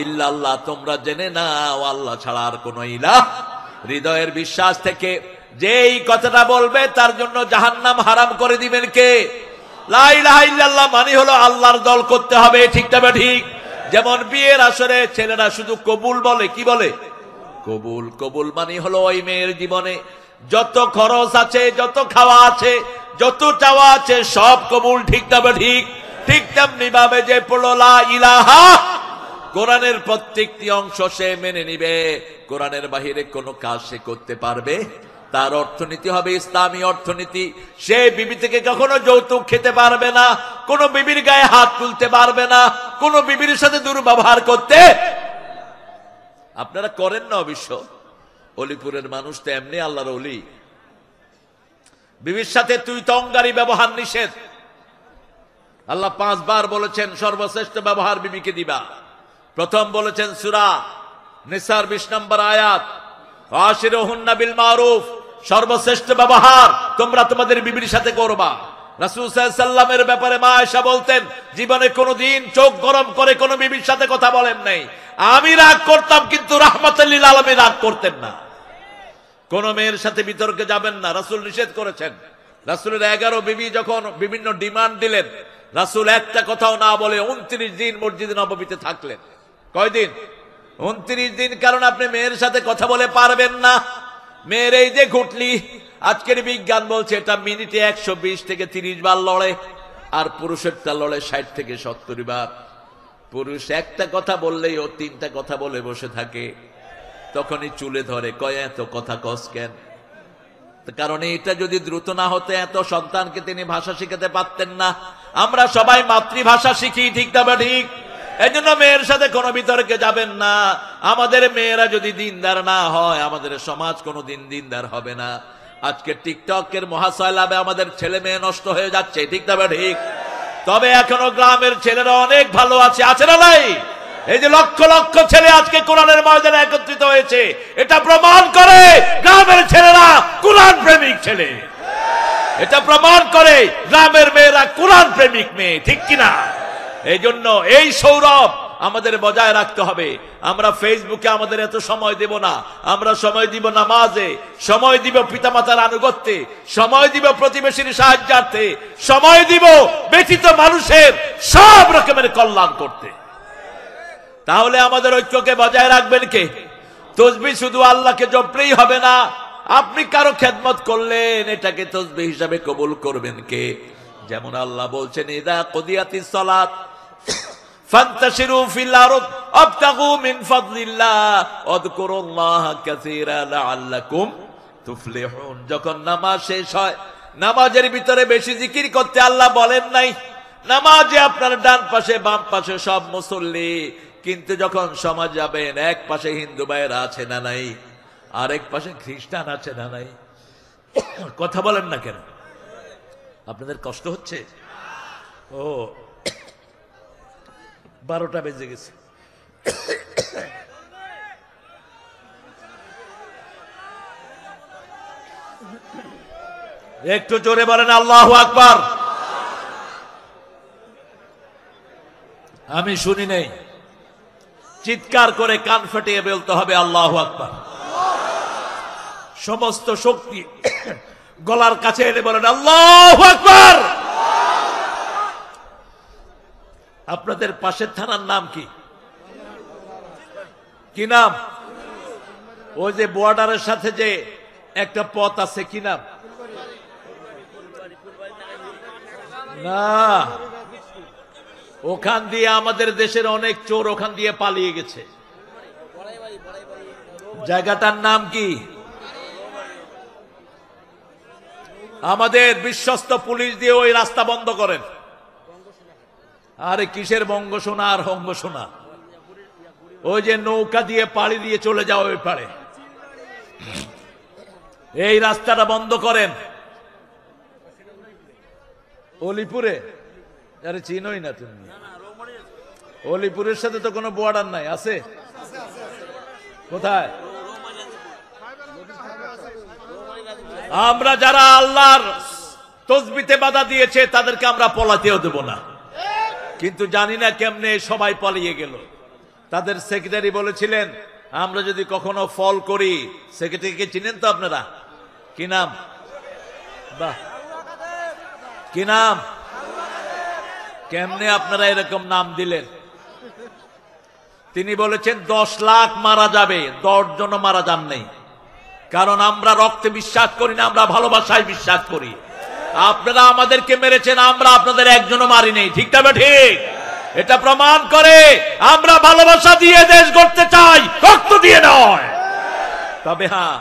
ইল্লাল্লাহ, তোমরা জেনে নাও আল্লাহ ছাড়া আর কোনো ইলাহ। হৃদয়ের বিশ্বাস থেকে যেই কথাটা বলবে তার জন্য জাহান্নাম হারাম করে দিবেন কে? লা ইলাহা ইল্লাল্লাহ মানে হলো আল্লাহর দল করতে হবে, ঠিক তবে ঠিক। যেমন বিয়ের আসরে ছেলেরা শুধু কবুল বলে, কি বলে? কবুল। কবুল মানে হলো ওই মেয়ের জীবনে যত খরচ আছে, যত খাওয়া আছে, যত চাওয়া আছে সব কবুল, ঠিক তবে ঠিক। ঠিক তেমনি ভাবে যে পড়লো লা ইলাহা, কোরআনের প্রত্যেকটি অংশ সে মেনে নিবে, কোরআনের বাহিরে কোনো কাজ সে করতে পারবে, তার অর্থনীতি হবে ইসলামী অর্থনীতি। সে বিবি থেকে কখনো যৌতুক খেতে পারবে না, কোনো বিবির গায়ে হাত তুলতে পারবে না, কোনো বিবির সাথে দুর্ব্যবহার করতে। আপনারা করেন না অবশ্য, অলিপুরের মানুষ তো এমনি আল্লাহর ওলি। বিবির সাথে তুই তঙ্গারি ব্যবহার নিষেধ। আল্লাহ 5 বার বলেছেন সর্বশ্রেষ্ঠ ব্যবহার বিবিকে দিবা। প্রথম বলেছেন সূরা নিসার 20 নম্বর আয়াত, আশিরুহুন্না বিল মারুফ, সর্বশ্রেষ্ঠ ব্যবহার তোমরা তোমাদের বিবির সাথে করবা। রাসূল সাল্লাল্লাহু আলাইহি ওয়াসাল্লামের ব্যাপারে মা আয়েশা বলতেন, জীবনে কোনোদিন চোখ গরম করে কোনো বিবির সাথে কথা বলেন নাই। আমি রাগ করতাম কিন্তু রাহমাতুল লিল আলামিন রাগ করতেন না। কোন মেয়ের সাথে বিতর্কে যাবেন না, রাসূল নিষেধ করেছেন। রাসূলের 11 বিবি যখন বিভিন্ন ডিমান্ড দিলেন, রাসূল একটা কথাও না বলে 29 দিন মসজিদে নববীতে থাকলেন। কয়দিন? 29 দিন। কারণ আপনি মেয়ের সাথে কথা বলে পারবেন না। মেয়ের এই যে ঘুটলি, আজকের বিজ্ঞান বলছে এটা মিনিটে 120 থেকে 30 বার লড়ে, আর পুরুষেরটা লড়ে 60 থেকে 70 বার। পুরুষ একটা কথা বললেই ও 3টা কথা বলে বসে থাকে, তখনই চুলে ধরে, কয় এত কথা কস কেন? কারণ এটা যদি দ্রুত না হতো এত সন্তানকে তিনি ভাষা শিখাতে পারতেন না। আমরা সবাই মাতৃভাষা শিখি, ঠিক না বা ঠিক? এই জন্য মেয়ের সাথে কোনো বিতর্কে যাবেন না। আমাদের মেয়েরা যদি দিনদার না হয়, আমাদের সমাজ কোনোদিন দিনদার হবে না। আজকে টিকটকের মহাশয়লাভে আমাদের ছেলে মেয়ে নষ্ট হয়ে যাচ্ছে, ঠিক না বা ঠিক? তবে এখনো গ্রামের ছেলেরা অনেক ভালো আছে, আছে না নাই? এই যে লক্ষ লক্ষ ছেলে আজকে কোরআনের ময়দানে একত্রিত হয়েছে, এটা প্রমাণ করে গ্রামের ছেলেরা কোরআন প্রেমিক ছেলে। এটা প্রমাণ করে গ্রামের মেয়েরা কোরআন প্রেমিক মেয়ে, ঠিক কিনা? এই জন্য এই সৌরভ আমাদের বজায় রাখতে হবে। আমরা ফেসবুকে আমাদের এত সময় দেব না, আমরা সময় দিব নামাজে, সময় দিব পিতামাতার আনুগত্যে, সময় দিব প্রতিবেশীর সাহায্যার্থে, সময় দিব ব্যথিত মানুষের সব রকমের কল্যাণ করতে। তাহলে আমাদের ঐক্যকে বজায় রাখবেন কে? তাসবিহ শুধু আল্লাহকে জপলেই হবে না, আপনি কারো খেদমত করলেন, এটাকে তাসবিহ হিসাবে কবুল করবেন কে? যেমন আল্লাহ বলছেন, ইদা কুদিয়াতিস সালাত ফান্তাশিরু ফিল আরদ আবতাগু মিন ফাদলিল্লাহ ওয়াযকুরুল্লাহা কাসীরা লাআল্লাকুম তুফলিহুন। যখন নামাজ শেষ হয়, নামাজের ভিতরে বেশি জিকির করতে আল্লাহ বলেন নাই। নামাজে আপনার ডান পাশে বাম পাশে সব মুসল্লি, কিন্তু যখন সমাজ যাবেন, এক পাশে হিন্দু ভাইয়েরা আছে না নাই, আরেক পাশে খ্রিস্টান আছে না নাই। কথা বলেন না কেন? আপনাদের কষ্ট হচ্ছে? ও 12টা বেজে গেছে। একটু জোরে বলেন আল্লাহু আকবার। আমি শুনি নাই, চিৎকার করে কান ফাটিয়ে বলতে হবে আল্লাহু আকবার। সমস্ত শক্তি গলার কাছে এনে বলেন আল্লাহু আকবার। আপনাদের পাশের থানার নাম কি? কি নাম? ওই যে বর্ডারের সাথে যে একটা পথ আছে, কি নাম? না, ওখান দিয়ে আমাদের দেশের অনেক চোর ওখান দিয়ে পালিয়ে গেছে। জায়গাটার নাম কি? আমাদের বিশ্বস্ত পুলিশ দিয়ে ওই রাস্তা বন্ধ করেন। আরে কিসের বঙ্গসোনা আর হঙ্গসোনা? ওই যে নৌকা দিয়ে পাড়ি দিয়ে চলে যাও ওই পাড়ে, এই রাস্তাটা বন্ধ করেন। অলিপুরে? আরে চিনোই না তুমি, অলিপুরের সাথে তো কোনো বর্ডার নাই। আছে? কোথায়? আমরা যারা আল্লাহর তসবিতে বাধা দিয়েছে তাদেরকে আমরা পলাতেও দেব না, কিন্তু জানি না কেমনে সবাই পালিয়ে গেল। তাদের সেক্রেটারি বলেছিলেন আমরা যদি কখনো ফল করি, সেক্রেটারিকে চিনেন তো আপনারা? কি নাম? বাহ, কি নাম? কেমনে আপনারা এরকম নাম দিলেন? তিনি বলেছেন 10 লাখ মারা যাবে, 10 জনও মারা যান নেই। কারণ আমরা রক্তে বিশ্বাস করি না, আমরা ভালোবাসায় বিশ্বাস করি। আপনারা আমাদেরকে মেরেছেন, আমরা আপনাদের একজনও মারি নেই। ঠিক না ঠিক? এটা প্রমাণ করে আমরা ভালোবাসা দিয়ে দেশ গড়তে চাই, রক্ত দিয়ে নয়। তবে হ্যাঁ,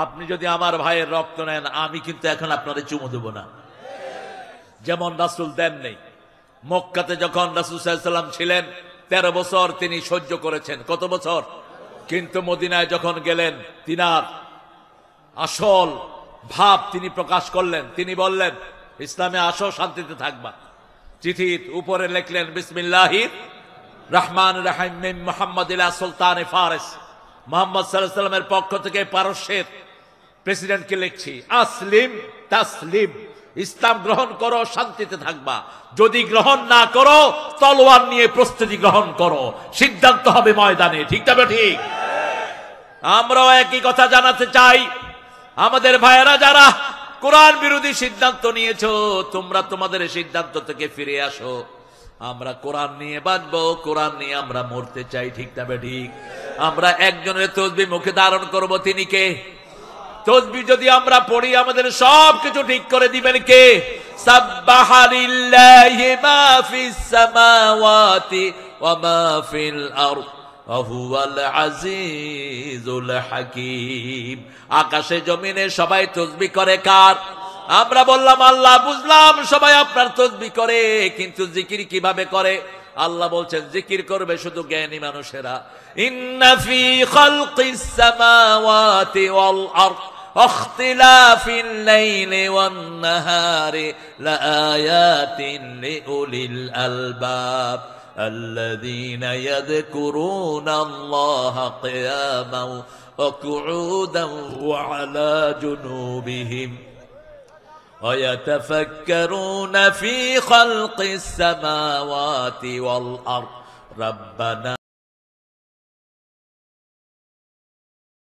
আপনি যদি আমার ভাইয়ের রক্ত নেন, আমি কিন্তু এখন আপনাদের চুমু দেব না, যেমন রাসূল দেন নেই। মক্কাতে যখন রাসূল সাল্লাল্লাহু আলাইহি ওয়াসাল্লাম ছিলেন 13 বছর তিনি সহ্য করেছেন। কত বছর? কিন্তু মদিনায় যখন গেলেন তিনার আসল ভাব তিনি প্রকাশ করলেন। তিনি বললেন ইসলামে আসো, শান্তিতে থাকবা। চিঠির উপরে লিখলেন বিসমিল্লাহির রহমানির রহিম মিন মুহাম্মদ ইলা সুলতানে ফারিস। মুহাম্মদ সাল্লাল্লাহু আলাইহি ওয়াসাল্লামের পক্ষ থেকে পারস্যের প্রেসিডেন্টকে লিখছি, আসলিম তাসলিম, ইসলাম গ্রহণ করো, শান্তিতে থাকবা। যদি গ্রহণ না করো, তলোয়ার নিয়ে প্রস্তুতি গ্রহণ করো, সিদ্ধান্ত হবে ময়দানে। ঠিক তবে ঠিক? আমরাও একই কথা জানাতে চাই, আমাদের ভাইয়েরা যারা কোরআন বিরোধী সিদ্ধান্ত নিয়েছো, তোমরা তোমাদের সিদ্ধান্ত থেকে ফিরে আসো। আমরা কোরআন নিয়ে বাঁচবো, কোরআন নিয়ে আমরা মরতে চাই। ঠিক তবে ঠিক? আমরা একজনের তসবিহ মুখে ধারণ করব, তিনি কে? তসবিহ যদি আমরা পড়ি আমাদের সব কিছু ঠিক করে দিবেন কে? সাব্বাহা লিল্লাহি মা ফিস সামাওয়াতি ওয়া মা ফিল আরদ ওয়া হুয়াল আজিজুল হাকীম। আকাশে জমিনে সবাই তসবিহ করে কার? আমরা বললাম আল্লাহ। বুঝলাম সবাই আপনার তসবিহ করে, কিন্তু জিকির কিভাবে করে? আল্লাহ বলছেন জিকির করবে শুধু জ্ঞানী মানুষেরা। ইন্না ফি খালকিস সামাওয়াতি ওয়াল আরদ ওয়াখতিলাফিল লাইলি ওয়ান নাহারি লাআয়াতিন লিউলিল আলবাব আল্লাযীনা ইয়াযকুরুনাল্লাহা কিয়ামান ওয়া কুউদান ওয়া আলা জুনুবিহিম ويتفكرون في خلق السماوات والأرض ربنا